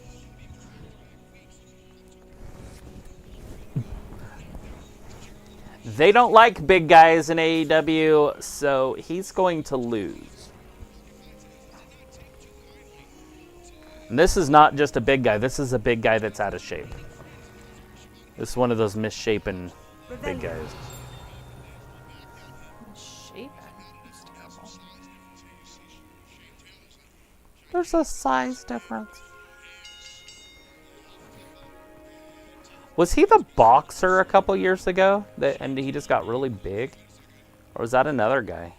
They don't like big guys in AEW, so he's going to lose. And this is not just a big guy. This is a big guy that's out of shape. This is one of those misshapen big guys. Misshapen? It's terrible. There's a size difference. Was he the boxer a couple years ago, and he just got really big? Or was that another guy?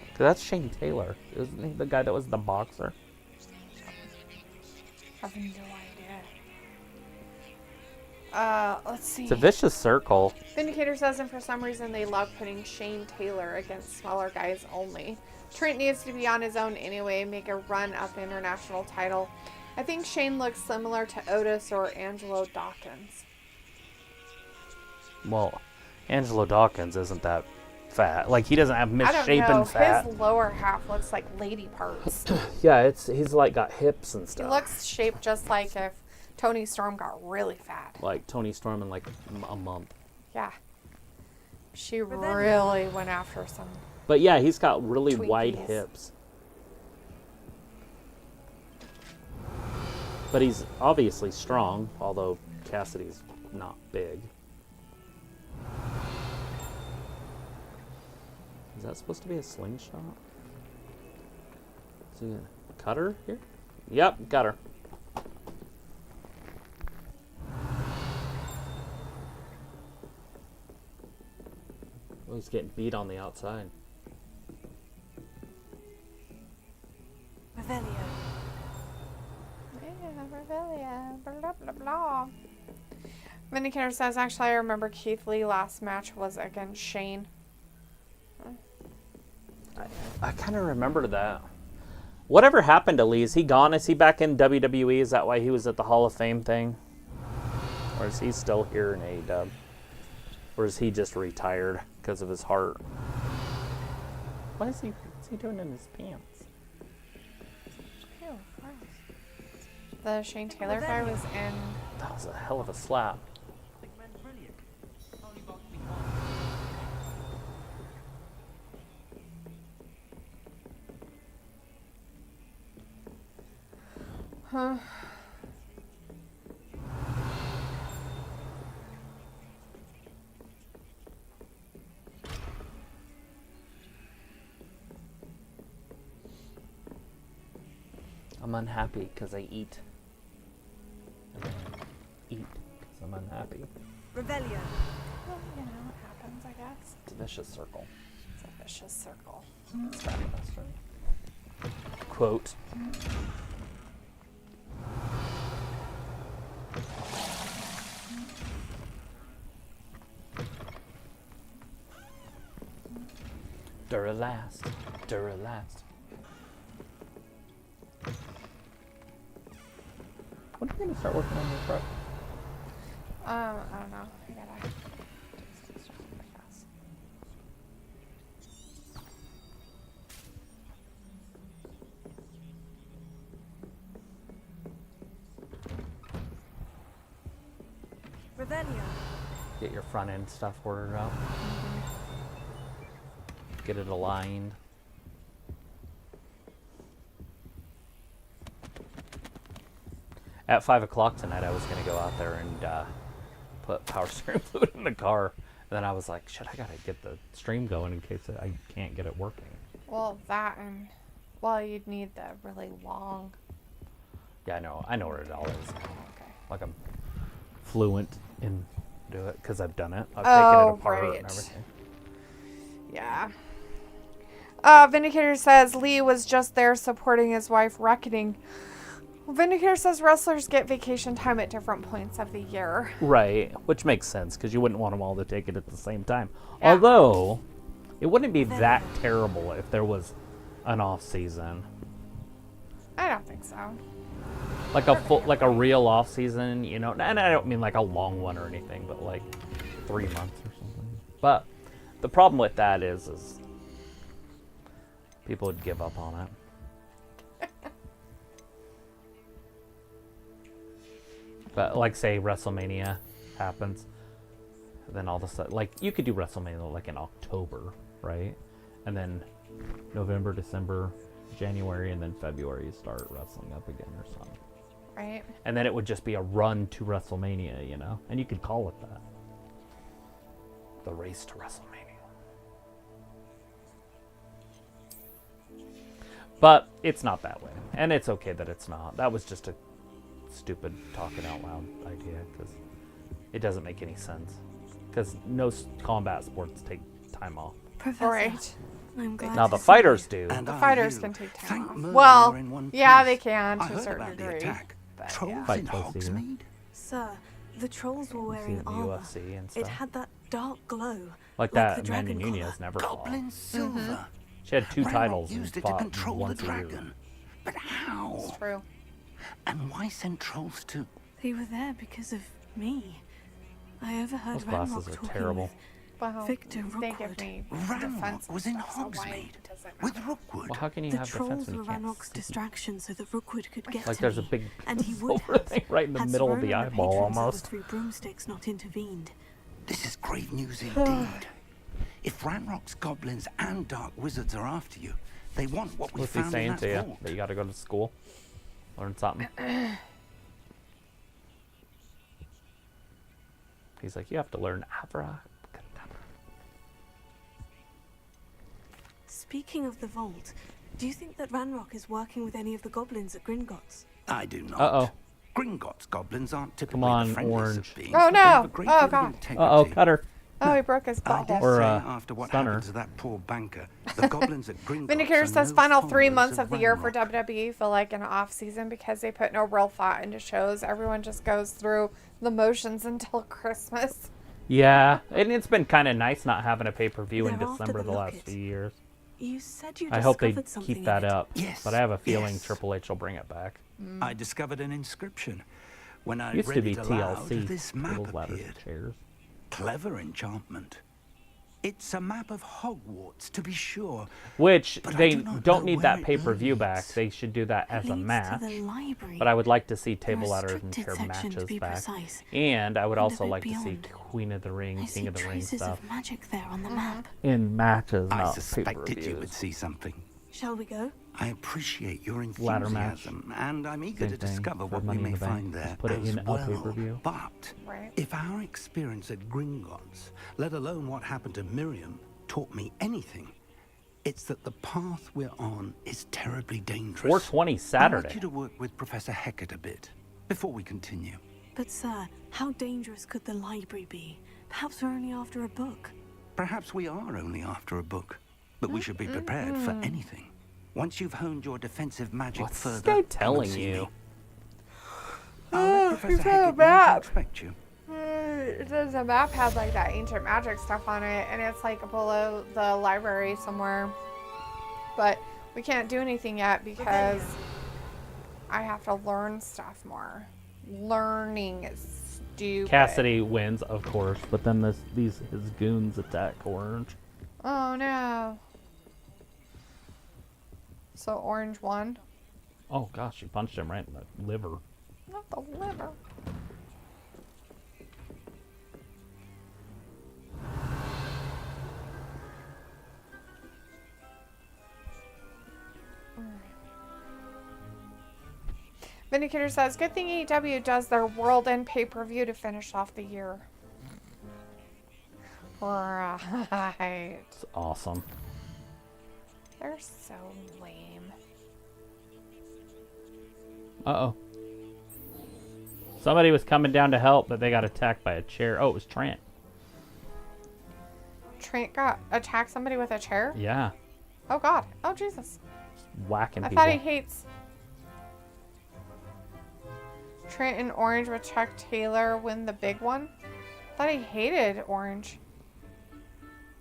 'Cause that's Shane Taylor. Isn't he the guy that was the boxer? I have no idea. Let's see. It's a vicious circle. Vindicator says, and for some reason they love putting Shane Taylor against smaller guys only. Trent needs to be on his own anyway, make a run at the international title. I think Shane looks similar to Otis or Angelo Dawkins. Well, Angelo Dawkins isn't that fat. Like, he doesn't have I don't misshapen know. fat. His lower half looks like lady parts. Yeah, he's like got hips and He stuff. looks shaped just like if Tony Storm got really fat. Like Tony Storm in like a month. Yeah. She really went after some. But yeah, he's got really wide Twinkies. hips. But he's obviously strong, although Kassidy's not big. Is that supposed to be a slingshot? Is he a cutter here? Yep, got her. Oh, he's getting beat on the outside. Revelio. Yeah, blah, blah, blah. Vindicator says, actually, I remember Keith Lee last match was against Shane. I kind of remember that. Whatever happened to Lee? Is he gone? Is he back in WWE? Is that why he was at the Hall of Fame thing? Or is he still here in AEW? Or is he just retired because of his heart? What's he doing in his pants? Ew, gross. The Shane Taylor guy was in... That was a hell of a slap. Huh. I'm unhappy because I eat. And I eat because I'm unhappy. Revelio. Well, you know what happens, I guess. It's a vicious circle. It's a vicious circle. Quote. Duralast. Duralast. When are you gonna start working on your truck? I don't know. I gotta. Revelio. Get your front end stuff ordered out. Get it aligned. At 5 o'clock tonight, I was going to go out there and put power steering fluid in the car. And then I was like, shit, I got to get the stream going in case I can't get it working. Well, that and, well, you'd need the really long. Yeah, I know. I know where it all is. Okay. Like I'm fluent in do it because I've done it. I've taken it apart and everything. Yeah. Vindicator says Lee was just there supporting his wife Reckoning. Vindicator says wrestlers get vacation time at different points of the year. Right, which makes sense because you wouldn't want them all to take it at the same time. Yeah. Although, it wouldn't be that terrible if there was an off season. I don't think so. Like a full, like a real off season, you know, and I don't mean like a long one or anything, but like 3 months or something. But the problem with that is people would give up on it. But like say WrestleMania happens, then all of a sudden, like you could do WrestleMania like in October, right? And then November, December, January, and then February you start wrestling up again or something. Right. And then it would just be a run to WrestleMania, you know? And you could call it that. The race to WrestleMania. But it's not that way. And it's okay that it's not. That was just a stupid talking out loud idea because it doesn't make any sense. Because no combat sports take time off. Professor. Right. I'm glad now the fighters do. And the fighters can take time off. Well, yeah, they can to a certain degree. But, Trolls yeah. in Hogsmeade? Sir, the trolls were wearing armor. UFC and stuff. It had that dark glow. Like that Amanda Nunez never fought. Goblin silver. She had 2 titles and used it to fought control once the a year. dragon. But how? It's true. And why send trolls to? They were there because of me. I overheard Those glasses Ranrock are talking terrible. Well, Victor they give Rookwood. me Ranrock was in Hogsmeade with Rookwood. Well, how can you The have trolls defense when were you can't Ranrock's see? distraction so that Rookwood could get Like to there's a me. big And he would silver have thing right in the had middle of Sorona the and eyeball patrons of almost. the 3 broomsticks not intervened. This is grave news indeed. If Ranrock's goblins and dark wizards are after you, they want what we What's he found in saying that to you? vault. That you gotta go to school? Learn something? He's like, you have to learn Abra. Speaking of the vault, do you think that Ranrock is working with any of the goblins at Gringotts? I do not. Uh-oh. Gringotts goblins aren't typically Come on, the friendliest Orange. of beings, Oh, but they no. have a great Oh, deal of God. integrity. Uh-oh, Cutter. Oh, he broke his I butthole. dare Or, say, after what Stunner. happened to that poor banker, the goblins at Gringotts Vindicator are says no final 3 followers months of the year for Ranrock. WWE feel like an off season because they put no real thought into shows. Everyone just goes through the motions until Christmas. Yeah, and it's been kind of nice not having a pay-per-view in They're after December the the last locket. few years. You said you I hope they discovered something keep in that it. up. Yes, But I have a feeling yes. Triple H will bring it back. I discovered an inscription. When I Used read to be it aloud, TLC. this map Little ladders appeared. and chairs. Clever enchantment. It's a map of Hogwarts, to be sure. Which But I they do not don't know need where that it pay-per-view back. leads. They should do that as a Leads to match. the library. But I would like to see The table ladders and restricted chair section, to matches be back. precise. And I would And a also bit like to see beyond. Queen of the Ring, I King see of the Ring traces stuff of magic there on the map. in matches, I not suspected you pay-per-views. would see something. Shall we go? I appreciate your Ladder match. enthusiasm, and I'm eager Same to thing discover for what we Money in may the Bank. find there Just put it as in a well. pay-per-view. But Right. if our experience at Gringotts, let alone what happened to Miriam, taught me anything, it's that the path we're on is terribly dangerous. 420 I Saturday. want you to work with Professor Heckert a bit before we continue. But sir, how dangerous could the library be? Perhaps we're only after a book. Perhaps we are only after a book, but we should be prepared for anything. Once you've honed your defensive magic What's further, this guy come and telling see you? me. I'll let He's Professor got a Heckert know to map. expect you. The map had like that ancient magic stuff on it, and it's like below the library somewhere. But we can't do anything yet because I have to learn stuff more. Learning is stupid. Kassidy wins, of course, but then his goons attack Orange. Oh no. So Orange won? Oh gosh, she punched him right in the liver. Not the liver. Vindicator says, good thing AEW does their World End pay-per-view to finish off the year. Right. It's awesome. They're so lame. Uh-oh. Somebody was coming down to help, but they got attacked by a chair. Oh, it was Trent. Trent got attacked somebody with a chair? Yeah. Oh god. Oh Jesus. Whacking people. I thought he hates... Trent and Orange with Chuck Taylor win the big one? I thought he hated Orange.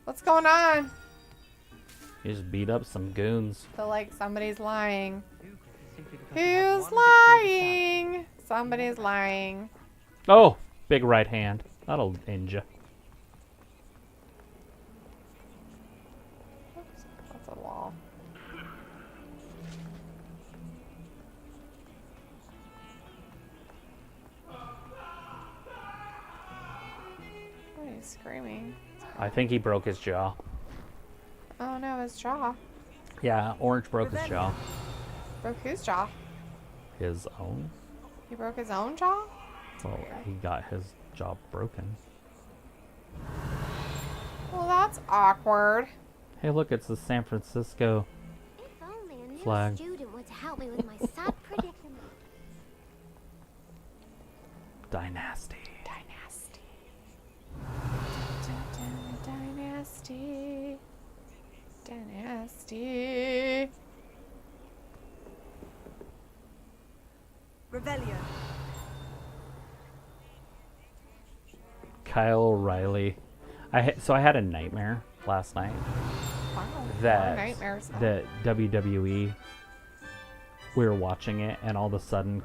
What's going on? He just beat up some goons. Feel like somebody's lying. Who's lying? Somebody's lying. Oh, big right hand. That'll end you. That's a wall. What are you screaming? I think he broke his jaw. Oh no, his jaw. Yeah, Orange broke his jaw. Broke whose jaw? His own? He broke his own jaw? Well, he got his jaw broken. Well, that's awkward. Hey, look, it's the San Francisco flag. Student would help me with my sad predicament. Dynasty. Dynasty. Dynasty. Rebellion. Kyle O'Reilly. So I had a nightmare last night. Wow. That Nightmares. that WWE, we were watching it, and all of a sudden,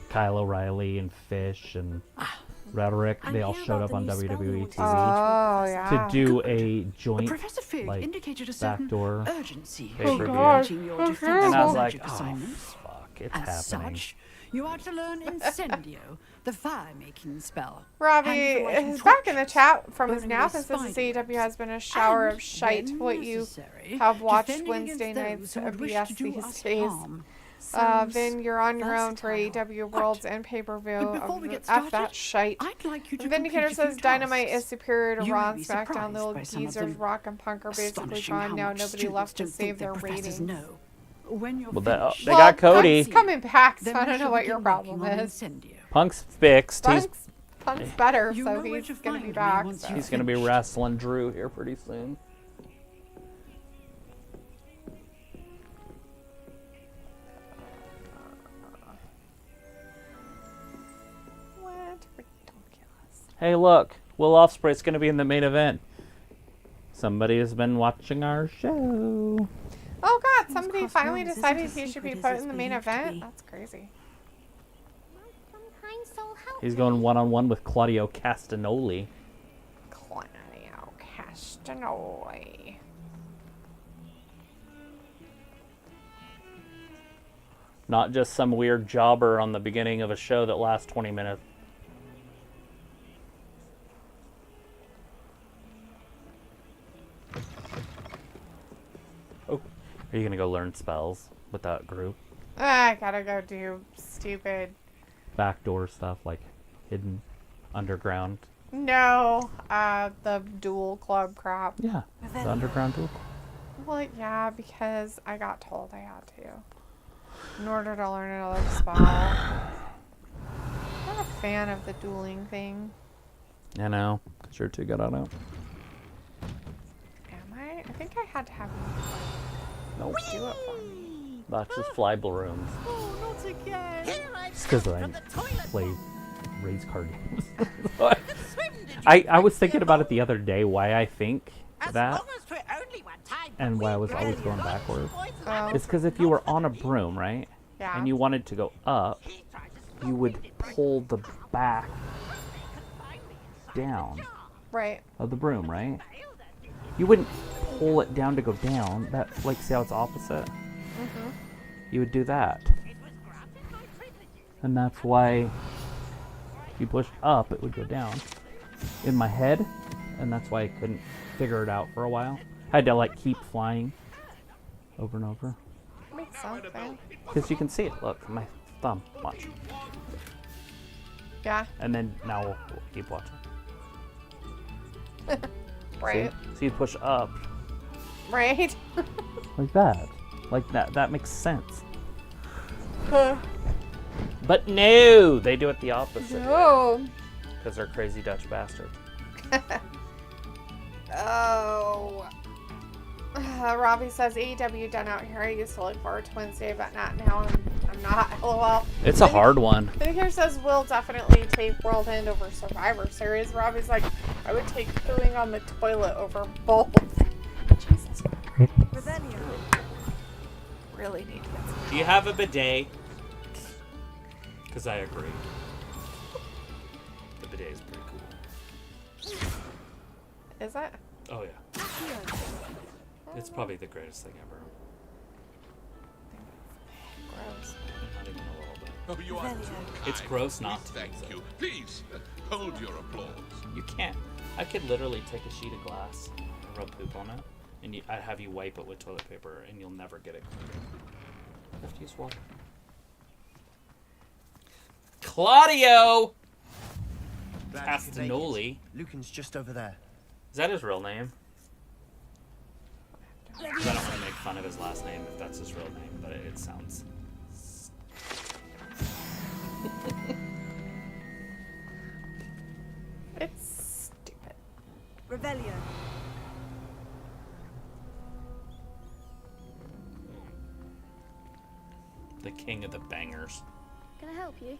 Kyle O'Reilly and Fish and Roderick, they all showed up on WWE TV to do a joint like backdoor pay-per-view. And I was like, oh fuck, it's happening. You are to learn Incendio, the fire-making spell. Robbie is back in the chat from his nap and says the AEW has been a shower of shite. What you have watched Wednesday nights of BS these days. Vin, you're on your own for AEW Worlds and pay-per-view. F that shite. Vindicator says Dynamite is superior to Raw and SmackDown. The old geezers, Rock and Punk, are basically gone now. Nobody left to save their ratings. Well, they got Cody. Punk's coming back, so I don't know what your problem is. Punk's fixed. Punk's better, so he's going to be back. So. He's going to be wrestling Drew here pretty soon. Hey, look. Will Ospreay's going to be in the main event. Somebody has been watching our show. Oh god, somebody finally decided he should be put in the main event? That's crazy. He's going one-on-one with Claudio Castagnoli. Claudio Castagnoli. Not just some weird jobber on the beginning of a show that lasts 20 minutes. Are you gonna go learn spells with that group? I gotta go do stupid backdoor stuff like hidden underground. No, the duel club crap. Yeah, the underground duel. Well, yeah, because I got told I had to in order to learn another spell. I'm not a fan of the dueling thing. I know, because you're too good on it. Am I? I think I had to have you. Nope. Do it for me. That's just fly balloons. Oh, not again. It's because I play race card games. I was thinking about it the other day, why I think that, and why I was always going backwards. It's because if you were on a broom, right, Yeah. and you wanted to go up, you would pull the back down Right. of the broom, right? You wouldn't pull it down to go down. That, like, see how it's opposite? Mm-hmm. You would do that. And that's why if you push up, it would go down in my head. And that's why I couldn't figure it out for a while. I had to, like, keep flying over and over. Makes sense, man. Because you can see it. Look, my thumb. Watch. Yeah. And then now we'll keep watching. Right. See, you push up. Right. Like that. Like that. That makes sense. But no! They do it the opposite. No. Because they're crazy Dutch bastards. Oh. Robbie says AEW done out here. I used to look forward to Wednesday, but not now. I'm not. LOL. It's a hard one. Finneker says we'll definitely take World End over Survivor Series. Robbie's like, I would take pooing on the toilet over both. Jesus Christ. Really need to get some. Do you have a bidet? Because I agree. The bidet is pretty cool. Is it? Oh, yeah. It's probably the greatest thing ever. Gross. Not even a little bit. Oh, you are too It's kind. gross not to Thank use it. you. Please, hold your applause. You can't. I could literally take a sheet of glass and rub poop on it, and I'd have you wipe it with toilet paper, and you'll never get it clean. You have to use water. Claudio! Castanoli. Lucan's just over there. Is that his real name? 'Cause I don't want to make fun of his last name if that's his real name, but it sounds... It's stupid. Rebellion. The king of the bangers. Can I help you?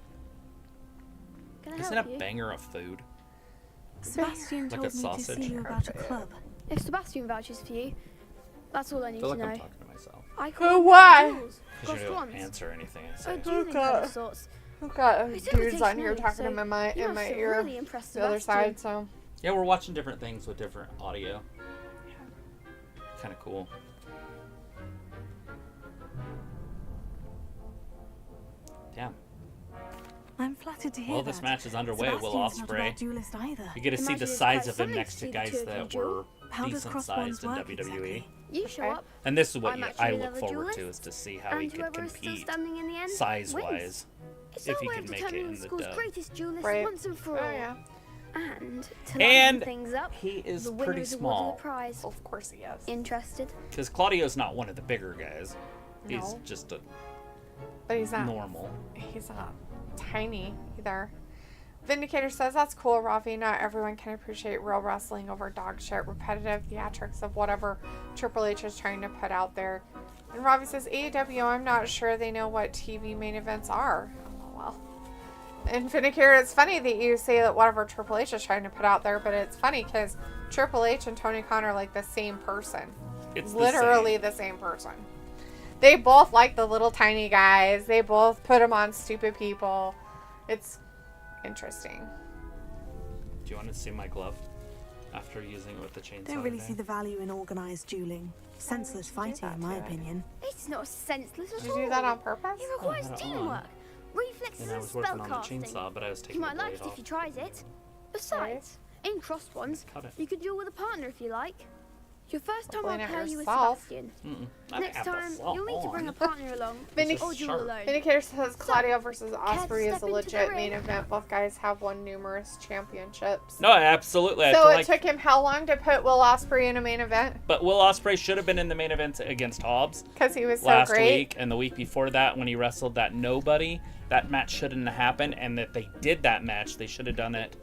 Can I Isn't help a you? banger a food? Sebastian Like a told me to sausage? see you about a club. If Sebastian vouches for you, that's all I I need feel to like know. I'm talking to myself. I Who, call why? Jules. Because you Crossed don't once. answer anything I A say. dueling kind of sorts. I've got His never dudes takes on here notes, talking so to him in my you must have ear. really impressed The other Sebastian. side, so. Yeah, we're watching different things with different audio. Kind of cool. Damn. I'm flattered to hear Well, that. this match is underway. Will Sebastian's not a Ospreay. bad duelist either. You get to see Imagine the it's size quite of him something next to to see the guys two of you that duel. were How does decent crossbones sized in work WWE. exactly? You show Okay. up, And this is what I'm I actually look another forward to, duelist, is to see how he and could whoever is still compete standing in the end size-wise. It's if our he way can of make it determining in the the school's dub. greatest duelist Right. once and for Oh, all. yeah. And to And liven things up, he is the winner pretty is awarded small. a prize. Of course he is. Interested? Because Claudio's not one of the bigger guys. He's No. just a But he's not. normal. He's not tiny either. Vindicator says that's cool, Rafi. Not everyone can appreciate real wrestling over dog shit, repetitive theatrics of whatever Triple H is trying to put out there. And Ravi says AEW, I'm not sure they know what TV main events are. Oh, well. And Vindicator, it's funny that you say that whatever Triple H is trying to put out there, but it's funny because Triple H and Tony Khan are like the same person. It's literally the same person. They both like the little tiny guys. They both put them on stupid people. It's interesting. Do you want to see my glove after using it with the chainsaw? Don't really today? see the value in organized dueling. Senseless fighting, in my opinion. It's not senseless at Did all. you do that on purpose? It requires had it teamwork, on. reflexes, And I and was working on the spellcasting. chainsaw, but I was You taking the might like blade it off. if you tried it. Besides, in crossed ones, Cut it. you could duel with a partner if you like. Your first time Hopefully I'll not pair you with yourself. Sebastian. I Next have the time, fault you'll need to bring a on. partner along, Vindic- or duel alone. Vindicator says Claudio versus Ospreay is step a into legit the main ring. event. Both guys have won numerous championships. No, absolutely. I So feel it like, took him how long to put Will Ospreay in a main event? but Will Ospreay should have been in the main event against Hobbs Because he was so last great. week, and the week before that when he wrestled that nobody. That match shouldn't have happened, and that they did that match, they should have done it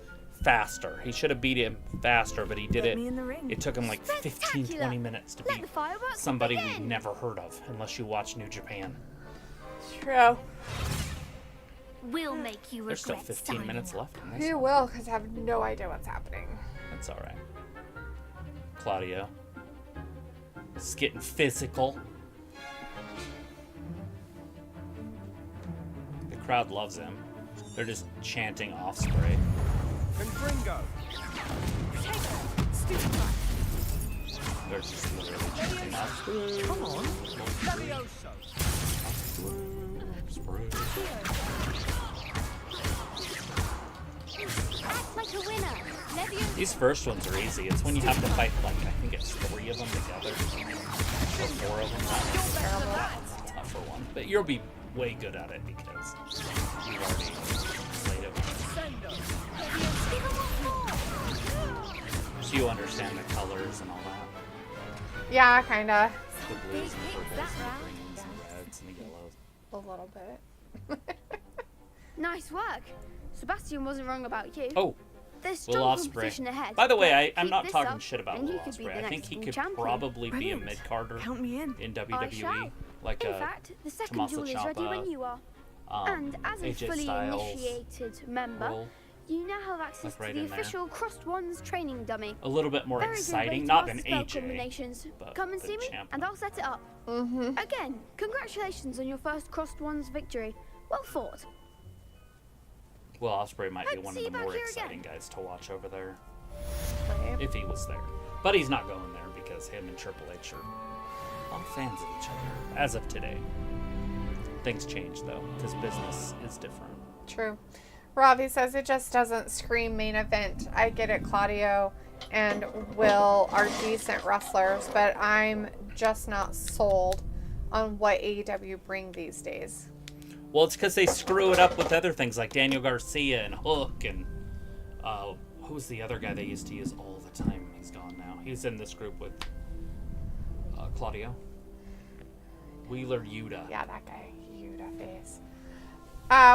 faster. He should have beat him faster, but he did Let it. me in the ring. It took him like 15, 20 minutes to Let beat the fireworks somebody begin. we've never heard of, unless you watch New Japan. True. We'll make you There's still regret 15 signing minutes up. left in this. He will, because I have no idea what's happening. That's alright. Claudio. It's getting physical. The crowd loves him. They're just chanting Offspray. Confringo. They're just literally chanting Offspray. Come on. Levioso. Act like a winner. Levioso. These first ones are easy. It's when you have to fight, like, I think it's 3 of them together. Or 4 of them. That's a tougher one. But you'll be way good at it because you've already played it once. So you understand the colors and all that. Yeah, kinda. The blues and purples and greens and reds and the yellows. A little bit. Nice work. Sebastian wasn't wrong about you. Oh, There's Will strong Ospreay. competition ahead. By the way, I'm Keep not this talking up, shit about and Will you could be Ospreay. the I think next he world could champion. probably be a Brilliant. mid-carder Count me in. in I WWE, shall. like In a fact, the second Tommaso duel is ready Ciampa, when you are. And as a AJ fully Styles initiated member, role. you now have access Like right to the in there. official Crossed Ones training dummy. A little bit more Very good way exciting, to not master than spell AJ, combinations. but Come and the see me, champ. and I'll set it up. Again, congratulations on your first Crossed Ones victory. Well fought. Will Ospreay might be Hope to one see of you the back more here exciting guys to watch over there. Right. If he was there. But he's not going there because him and Triple H are all fans of each other. As of today. Things change though, because business is different. True. Ravi says it just doesn't scream main event. I get it, Claudio and Will are decent wrestlers, but I'm just not sold on what AEW bring these days. Well, it's because they screw it up with other things like Daniel Garcia and Hook and who's the other guy they used to use all the time? He's gone now. He's in this group with Claudio. Wheeler Yuta. Yeah, that guy. Yuta face.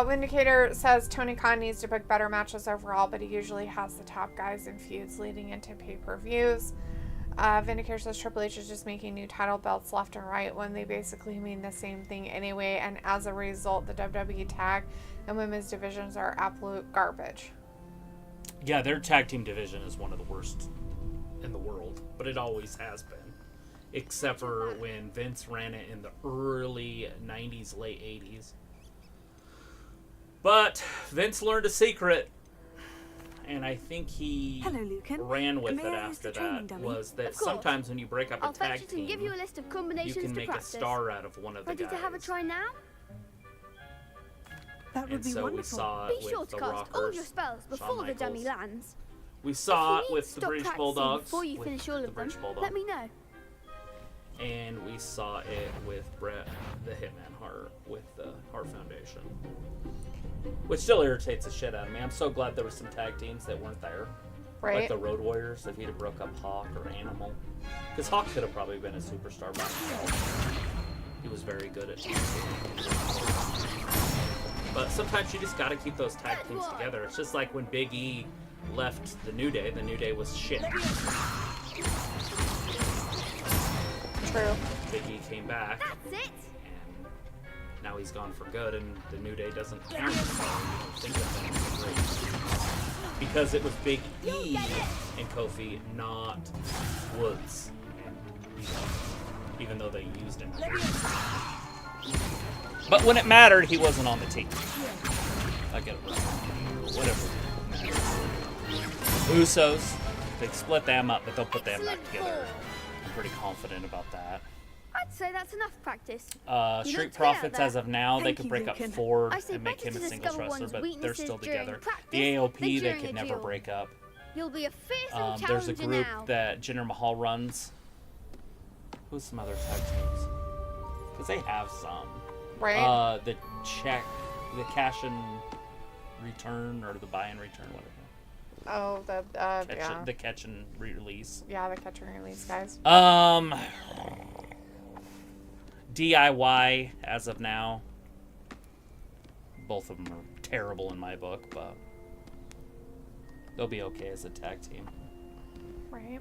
Vindicator says Tony Khan needs to book better matches overall, but he usually has the top guys in feuds leading into pay-per-views. Vindicator says Triple H is just making new title belts left and right when they basically mean the same thing anyway, and as a result, the WWE tag and women's divisions are absolute garbage. Yeah, their tag team division is one of the worst in the world, but it always has been. Except for when Vince ran it in the early 90s, late 80s. But Vince learned a secret, and I think he ran with it after that, was that sometimes when you break up a tag team, give you a list of combinations you can to make practice. a star out of one of the Ready guys. to have a try now? That would And be so wonderful. we saw it Be with sure to the cast all Rockers, your spells Shawn before the dummy Michaels. lands. We saw If it you with need the to British stop Bulldogs. practicing before you with finish all the of them, British Bulldog. let me know. And we saw it with Bret the Hitman Hart with the Hart Foundation. Which still irritates the shit out of me. I'm so glad there were some tag teams that weren't there. Right. Like the Road Warriors, if he'd have broke up Hawk or Animal. Because Hawk could have probably been a superstar by himself. He was very good at it. But sometimes you just gotta keep those tag teams together. It's just like when Big E left the New Day was shit. True. Big E came back. That's it. And now he's gone for good, and the New Day doesn't count. So you don't think of them as great. Because it was Big E and Kofi, not Woods. Even though they used him. But when it mattered, he wasn't on the team. I get it wrong. Whatever. Usos, they split them up, but they'll put them back together. I'm pretty confident about that. I'd say that's enough practice. You Street looked clear out Profits, there. as of now, they Thank could you, break up Lucan. Ford I say and make better him a to singles discover wrestler, one's but they're weaknesses still during together. practice The AOP, than they during could a never duel. break up. You'll be a fearsome There's a challenger group now. that Jinder Mahal runs. Who's some other tag teams? Because they have some. Right. The cash and return, or the buy and return, whatever. Oh, yeah. The catch and release. Yeah, the catch and release guys. DIY as of now. Both of them are terrible in my book, but they'll be okay as a tag team. Right.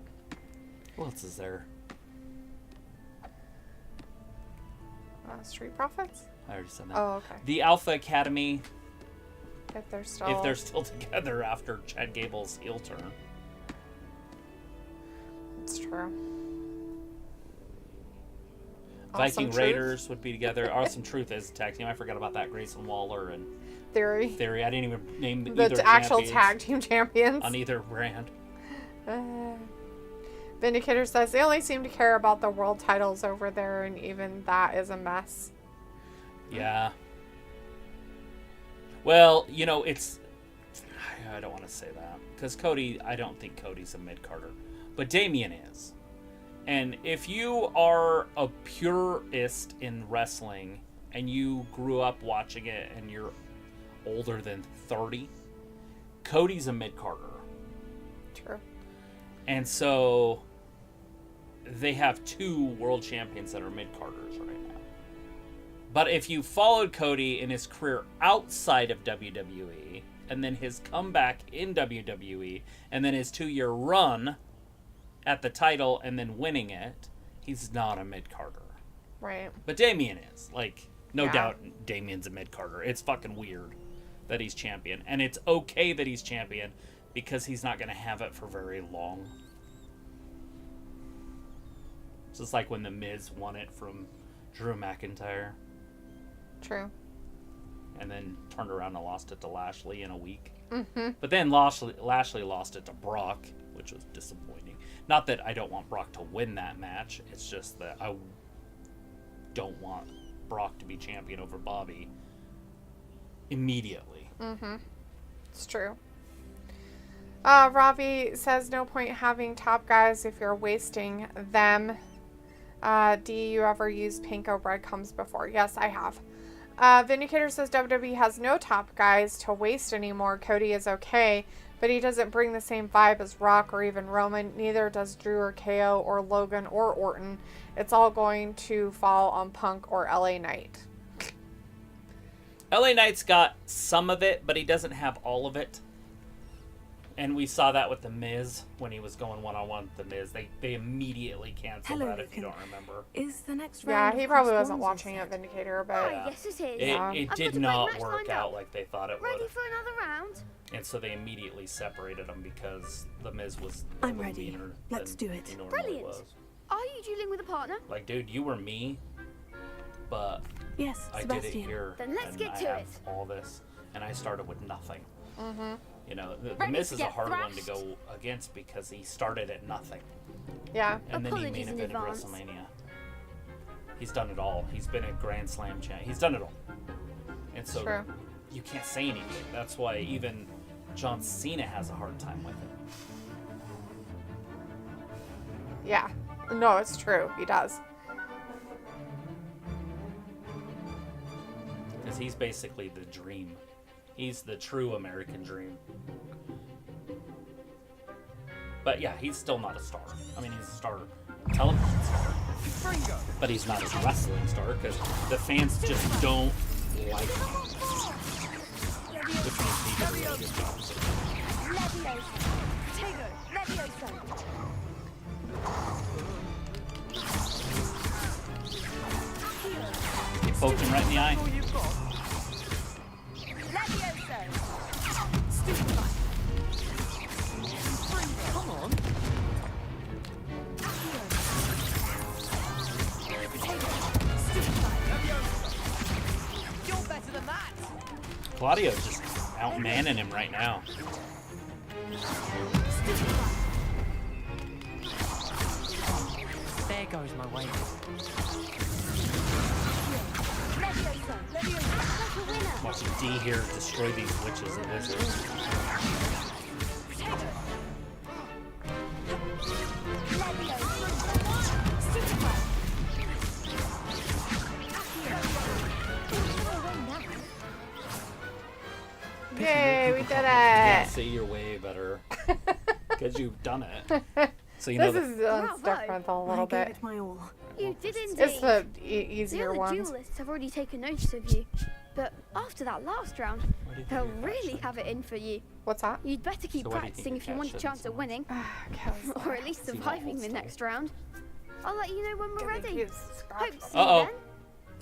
What else is there? Street Profits? I already said that. Oh, okay. The Alpha Academy. If they're still together after Chad Gable's heel turn. It's true. Viking Awesome Raiders Truth. would be together. Awesome Truth is a tag team. I forgot about that. Grayson Waller and Theory. I didn't even name The either actual champions tag team champions. on either brand. Vindicator says they only seem to care about the world titles over there, and even that is a mess. Yeah. Well, you know, it's... I don't want to say that. Because Cody, I don't think Cody's a mid-carder. But Damian is. And if you are a purist in wrestling, and you grew up watching it, and you're older than 30, Cody's a mid-carder. True. And so... they have 2 world champions that are mid-carders right now. But if you followed Cody in his career outside of WWE, and then his comeback in WWE, and then his 2-year run at the title and then winning it, he's not a mid-carder. Right. But Damian is. Like, no Yeah. doubt Damian's a mid-carder. It's fucking weird that he's champion. And it's okay that he's champion because he's not going to have it for very long. It's just like when The Miz won it from Drew McIntyre. True. And then turned around and lost it to Lashley in a week. Mm-hmm. But then Lashley lost it to Brock, which was disappointing. Not that I don't want Brock to win that match. It's just that I don't want Brock to be champion over Bobby immediately. Mm-hmm. It's true. Ravi says no point having top guys if you're wasting them. Do you ever use panko breadcrumbs before? Yes, I have. Vindicator says WWE has no top guys to waste anymore. Cody is okay, but he doesn't bring the same vibe as Rock or even Roman. Neither does Drew or KO or Logan or Orton. It's all going to fall on Punk or LA Knight. LA Knight's got some of it, but he doesn't have all of it. And we saw that with The Miz when he was going one-on-one with The Miz. They immediately canceled that, if you don't remember. Is the next Yeah, round he of probably cross wasn't ones watching it, Vindicator, but... Yeah. Yes, it is. Yeah. It I've did got a great not match work lined out up. like they thought it Ready would. for another round? And so they immediately separated them because The Miz was a I'm little ready. meaner Let's than do it. he normally Brilliant. was. Are you dealing with a partner? Like, dude, you were me, but Yes, I did it Sebastian. here. Then let's and get I to have it. all this, and I started with nothing. Mm-hmm. You know, the Ready Miz to is a get hard one to thrashed? go against because he started at nothing. Yeah. And then he Apologies main in evented advance. WrestleMania. He's done it all. He's been a Grand Slam champ. He's done it all. And so True. you can't say anything. That's why even John Cena has a hard time with it. Yeah. No, it's true. He does. Because he's basically the dream. He's the true American dream. But yeah, he's still not a star. I mean, he's a star, television star. But he's not a wrestling star because the fans just don't like him. Which means he did a really good job. He poked him right in the eye. Come on. You're better than that. Claudio's just outmanning him right now. There goes my weight. Watching D here destroy these witches and wizards. Yay, we did Yeah, it! see, you're way better. Because you've done it. So you know This is different a little bit. It my all. You did indeed. It's the The easier other ones. duelists have already taken notice of you. But after that last round, they'll really have it in for you. What's that? You'd better keep So why do you think practicing your if you cat want a shouldn't chance at winning. Or at least See what surviving holds the still. next round. I'll let you know when we're ready. Hope to see Uh-oh. you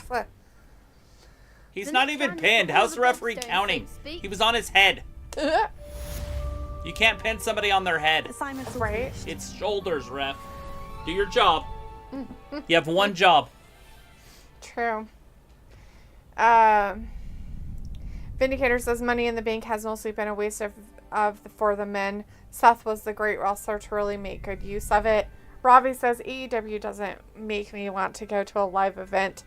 then. He's not even pinned. How's the referee counting? He was on his head. You can't pin somebody on their head. Assignment's right. It's shoulders, ref. Do your job. You have one job. True. Vindicator says Money in the Bank has mostly been a waste for the men. Seth was the great wrestler to really make good use of it. Robbie says AEW doesn't make me want to go to a live event.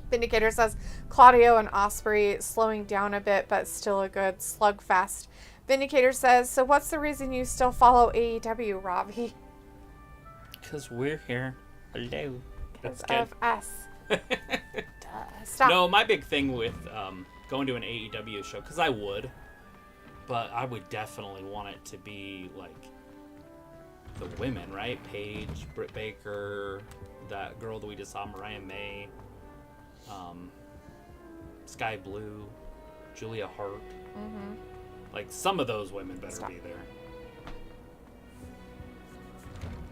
Vindicator says Claudio and Ospreay slowing down a bit, but still a good slugfest. Vindicator says, so what's the reason you still follow AEW, Robbie? Because we're here. Hello. Because That's of us. Stop. No, my big thing with going to an AEW show, because I would, but I would definitely want it to be like the women, right? Paige, Britt Baker, that girl that we just saw, Mariah May, Sky Blue, Julia Hart. Mm-hmm. Like, some of those women better be there.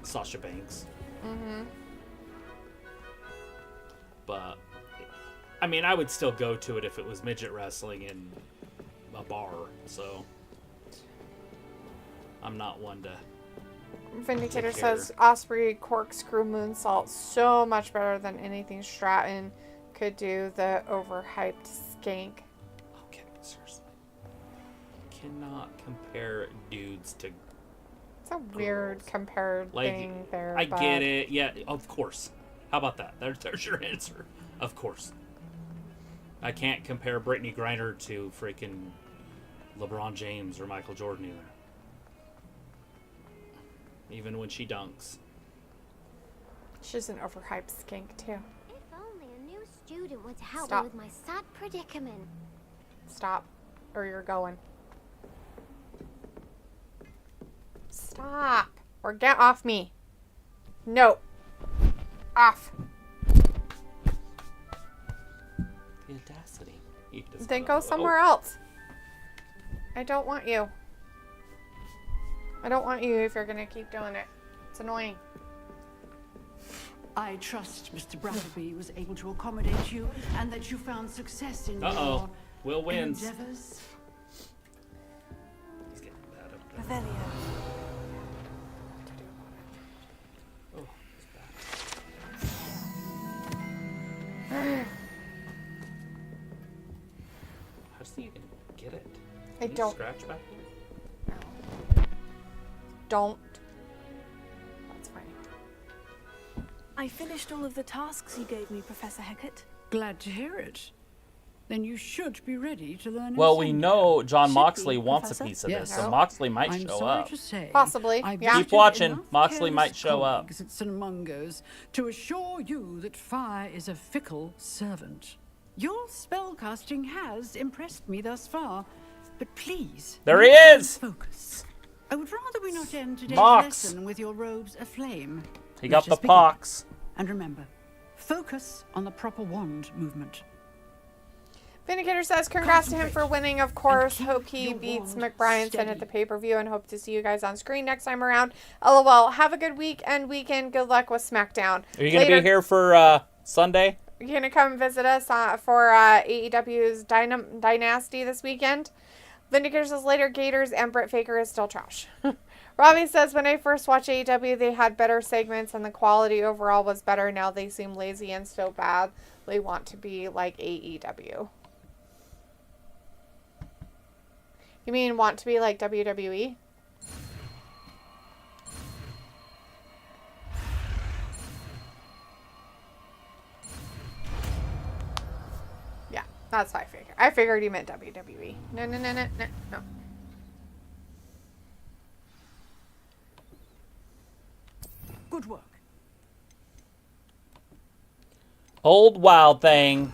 Sasha Banks. Mm-hmm. But, I mean, I would still go to it if it was midget wrestling in a bar, so I'm not one to... Vindicator says Ospreay corkscrew moonsault so much better than anything Stratton could do. The overhyped skank. Okay, seriously. You cannot compare dudes to It's a weird compared thing there. I get it. Yeah, of course. How about that? There's your answer. Of course. I can't compare Brittany Griner to freaking LeBron James or Michael Jordan either. Even when she dunks. She's an overhyped skank too. If only a new student would help Stop. me with my sad predicament. Stop, or you're going. Stop, or get off me. No. Off. The audacity. You can just Then go somewhere else. I don't want you. I don't want you if you're gonna keep doing it. It's annoying. I trust Mr. Brattleby was able to accommodate you and that you found success in your Will wins. endeavors. He's getting bad up there. Revelio. Oh, he's back. How's he even get it? I Can he don't. Scratch back here? Don't. That's fine. I finished all of the tasks you gave me, Professor Heckett. Glad to hear it. Then you should be ready to learn. Well, we know John Should Moxley be, wants Professor. a piece of Yes. this, so Moxley might I'm show sorry up. to say, Possibly, I've yeah. Keep visited watching. enough Moxley might careless show up. colleagues at St. Mungo's to assure you that fire is a fickle servant. Your spellcasting has impressed me thus far, but please. There he maintain is! Focus. I would rather we not end today's Mox. lesson with your robes aflame. He Let got us the begin. pox. And remember, focus on the proper wand movement. Vindicator says congrats to him for winning, of course. Hope he beats McBrienson at the pay-per-view and hope to see you guys on screen next time around. LOL. Have a good week and weekend. Good luck with SmackDown. Are you going to be here for Sunday? You're going to come visit us for AEW's Dynasty this weekend. Vindicator says later Gators and Britt Baker is still trash. Robbie says when I first watched AEW, they had better segments and the quality overall was better. Now they seem lazy and so bad. They want to be like AEW. You mean want to be like WWE? Yeah, that's what I figured. I figured he meant WWE. No. Good work. Old Wild Thing.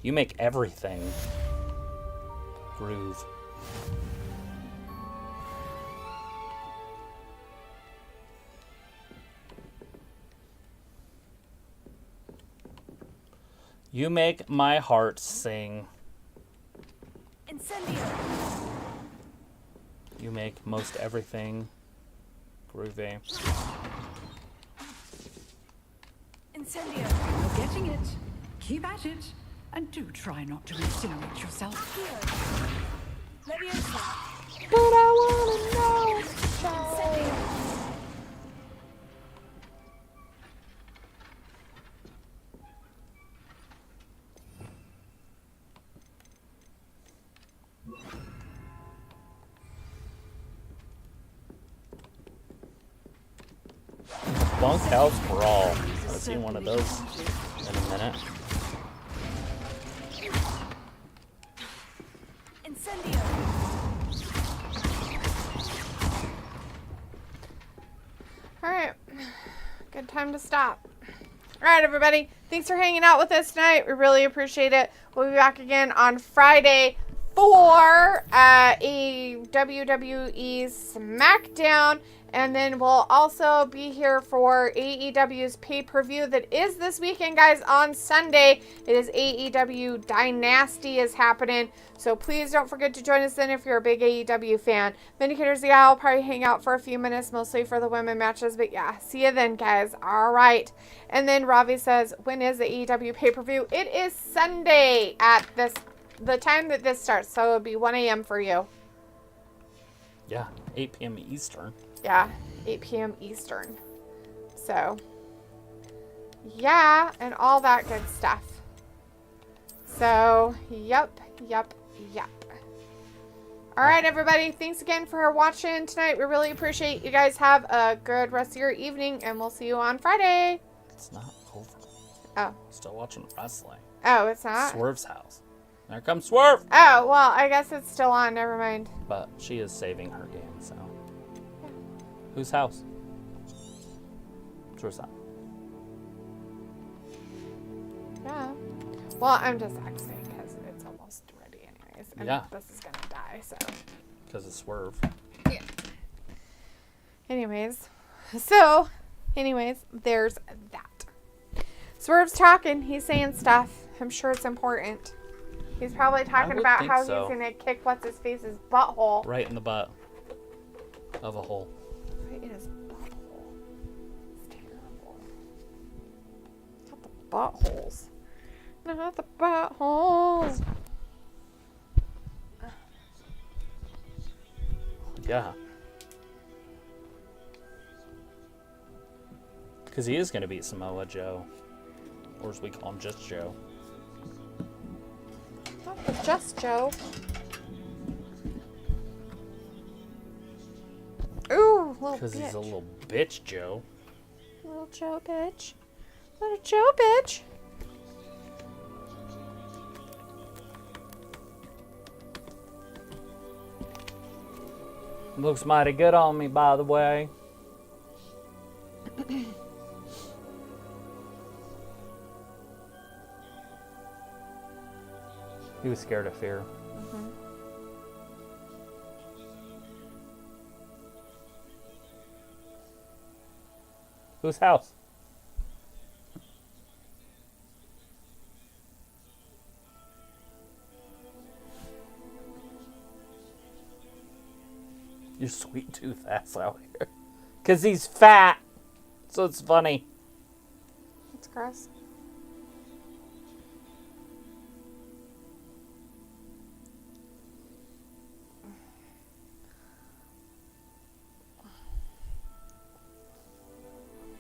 You make everything groove. You make my heart sing. Incendio. You make most everything groovy. Incendio. You're getting it. Keep at it, and do try not to incinerate yourself. But I wanna know. Bunkhouse Brawl. I've seen one of those in a minute. Alright. Good time to stop. Alright, everybody. Thanks for hanging out with us tonight. We really appreciate it. We'll be back again on Friday for a WWE SmackDown. And then we'll also be here for AEW's pay-per-view that is this weekend, guys, on Sunday. It is AEW Dynasty is happening. So please don't forget to join us then if you're a big AEW fan. Vindicators, yeah, I'll probably hang out for a few minutes, mostly for the women matches. But yeah, see you then, guys. All right. And then Ravi says, when is the AEW pay-per-view? It is Sunday at the time that this starts. So it'll be 1 a.m. for you. Yeah, 8 p.m. Eastern. Yeah, 8 p.m. Eastern. So, yeah, and all that good stuff. So, yep. All right, everybody. Thanks again for watching tonight. We really appreciate you guys. Have a good rest of your evening, and we'll see you on Friday. It's not over. Oh. Still watching wrestling. Oh, it's not? Swerve's house. There comes Swerve! Oh, well, I guess it's still on. Never mind. But she is saving her game, so. Whose house? Swerve's house. Yeah. Well, I'm just exiting because it's almost ready anyways. And Yeah. this is going to die, so. Because of Swerve. Yeah. Anyways, there's that. Swerve's talking. He's saying stuff. I'm sure it's important. He's probably talking about how he's going to kick what's-his-face's butthole. Right in the butt of a hole. Right in his butthole. It's terrible. Not the buttholes. Not the buttholes. Yeah. Because he is going to beat Samoa Joe. Or as we call him, Just Joe. Not the Just Joe. Ooh, little bitch. Because he's a little bitch, Joe. Little Joe bitch. Little Joe bitch. Looks mighty good on me, by the way. He was scared of fear. Mm-hmm. Whose house? Your sweet tooth ass out here. Because he's fat. So it's funny. That's gross.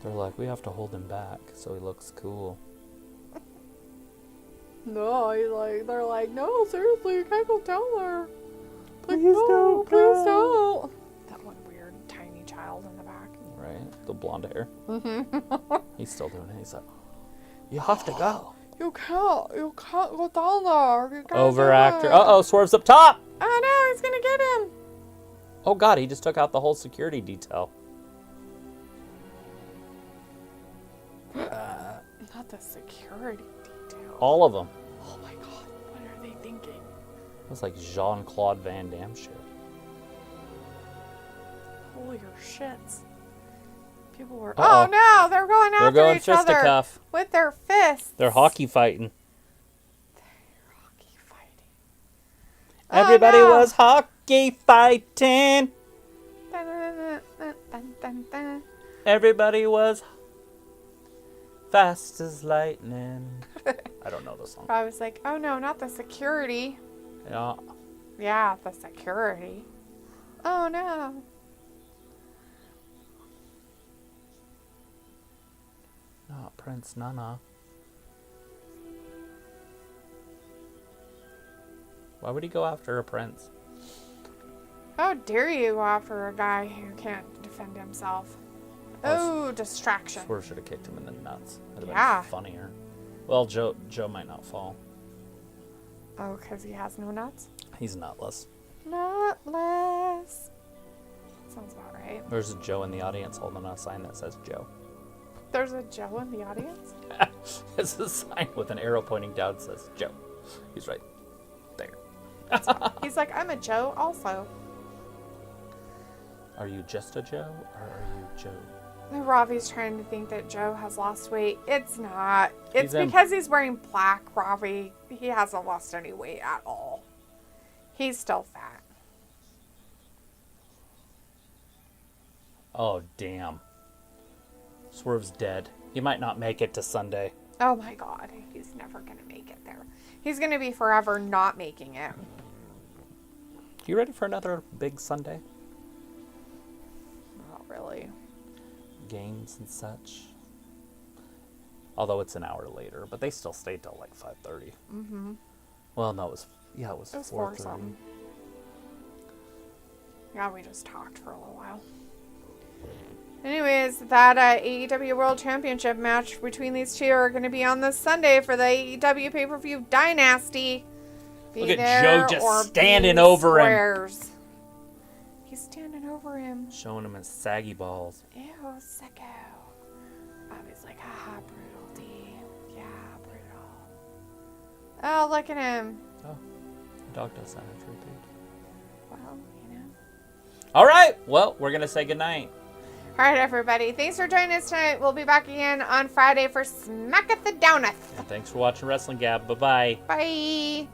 They're like, we have to hold him back so he looks cool. No, they're like, no, seriously, you can't go tell her. Like, no, please don't. That one weird tiny child in the back. Right? The blonde hair. Mm-hmm. He's still doing it. He's like, you have to go. You can't go down there. You can't Overactor. do it. Uh-oh, Swerve's up top. Oh no, he's gonna get him. Oh God, he just took out the whole security detail. Not the security detail. All of them. Oh my God, what are they thinking? That's like Jean-Claude Van Damme shit. Holy shits. People were. Uh-oh. Oh no, they're going after They're going each other fisticuff. with their fists. They're hockey fighting. Oh, Everybody no. was hockey fighting. Dun, dun, dun, dun, dun, dun, dun. Everybody was. Fast as lightning. I don't know the song. I was like, oh no, not the security. Yeah. Yeah, the security. Oh no. Not Prince Nana. Why would he go after a prince? How dare you go after a guy who can't defend himself? Oh, distraction. Swerve should have kicked him in the nuts. That'd have Yeah. been funnier. Well, Joe might not fall. Oh, because he has no nuts? He's nutless. Nutless. Sounds about right. There's a Joe in the audience holding a sign that says Joe. There's a Joe in the audience? It's a sign with an arrow pointing down that says Joe. He's right there. He's like, I'm a Joe also. Are you just a Joe or are you Joe? Ravi's trying to think that Joe has lost weight. It's not. It's He's because he's wearing black, Ravi. He hasn't lost any weight at all. He's still fat. Oh, damn. Swerve's dead. He might not make it to Sunday. Oh my god. He's never going to make it there. He's going to be forever not making it. You ready for another big Sunday? Not really. Games and such. Although it's an hour later, but they still stayed till like 5:30. Mm-hmm. Well, no, it was 4:30. Something. Yeah, we just talked for a little while. Anyways, that AEW World Championship match between these two are going to be on this Sunday for the AEW pay-per-view Dynasty. Look at Joe just standing over him. He's standing over him. Showing him his saggy balls. Ew, sicko. I was like, haha, brutal D. Yeah, brutal. Oh, look at him. Oh, the dog does that after repeat. Well, you know. All right. Well, we're going to say goodnight. All right, everybody. Thanks for joining us tonight. We'll be back again on Friday for Smacketh the Downeth. And thanks for watching Wrestling Gab. Bye-bye. Bye.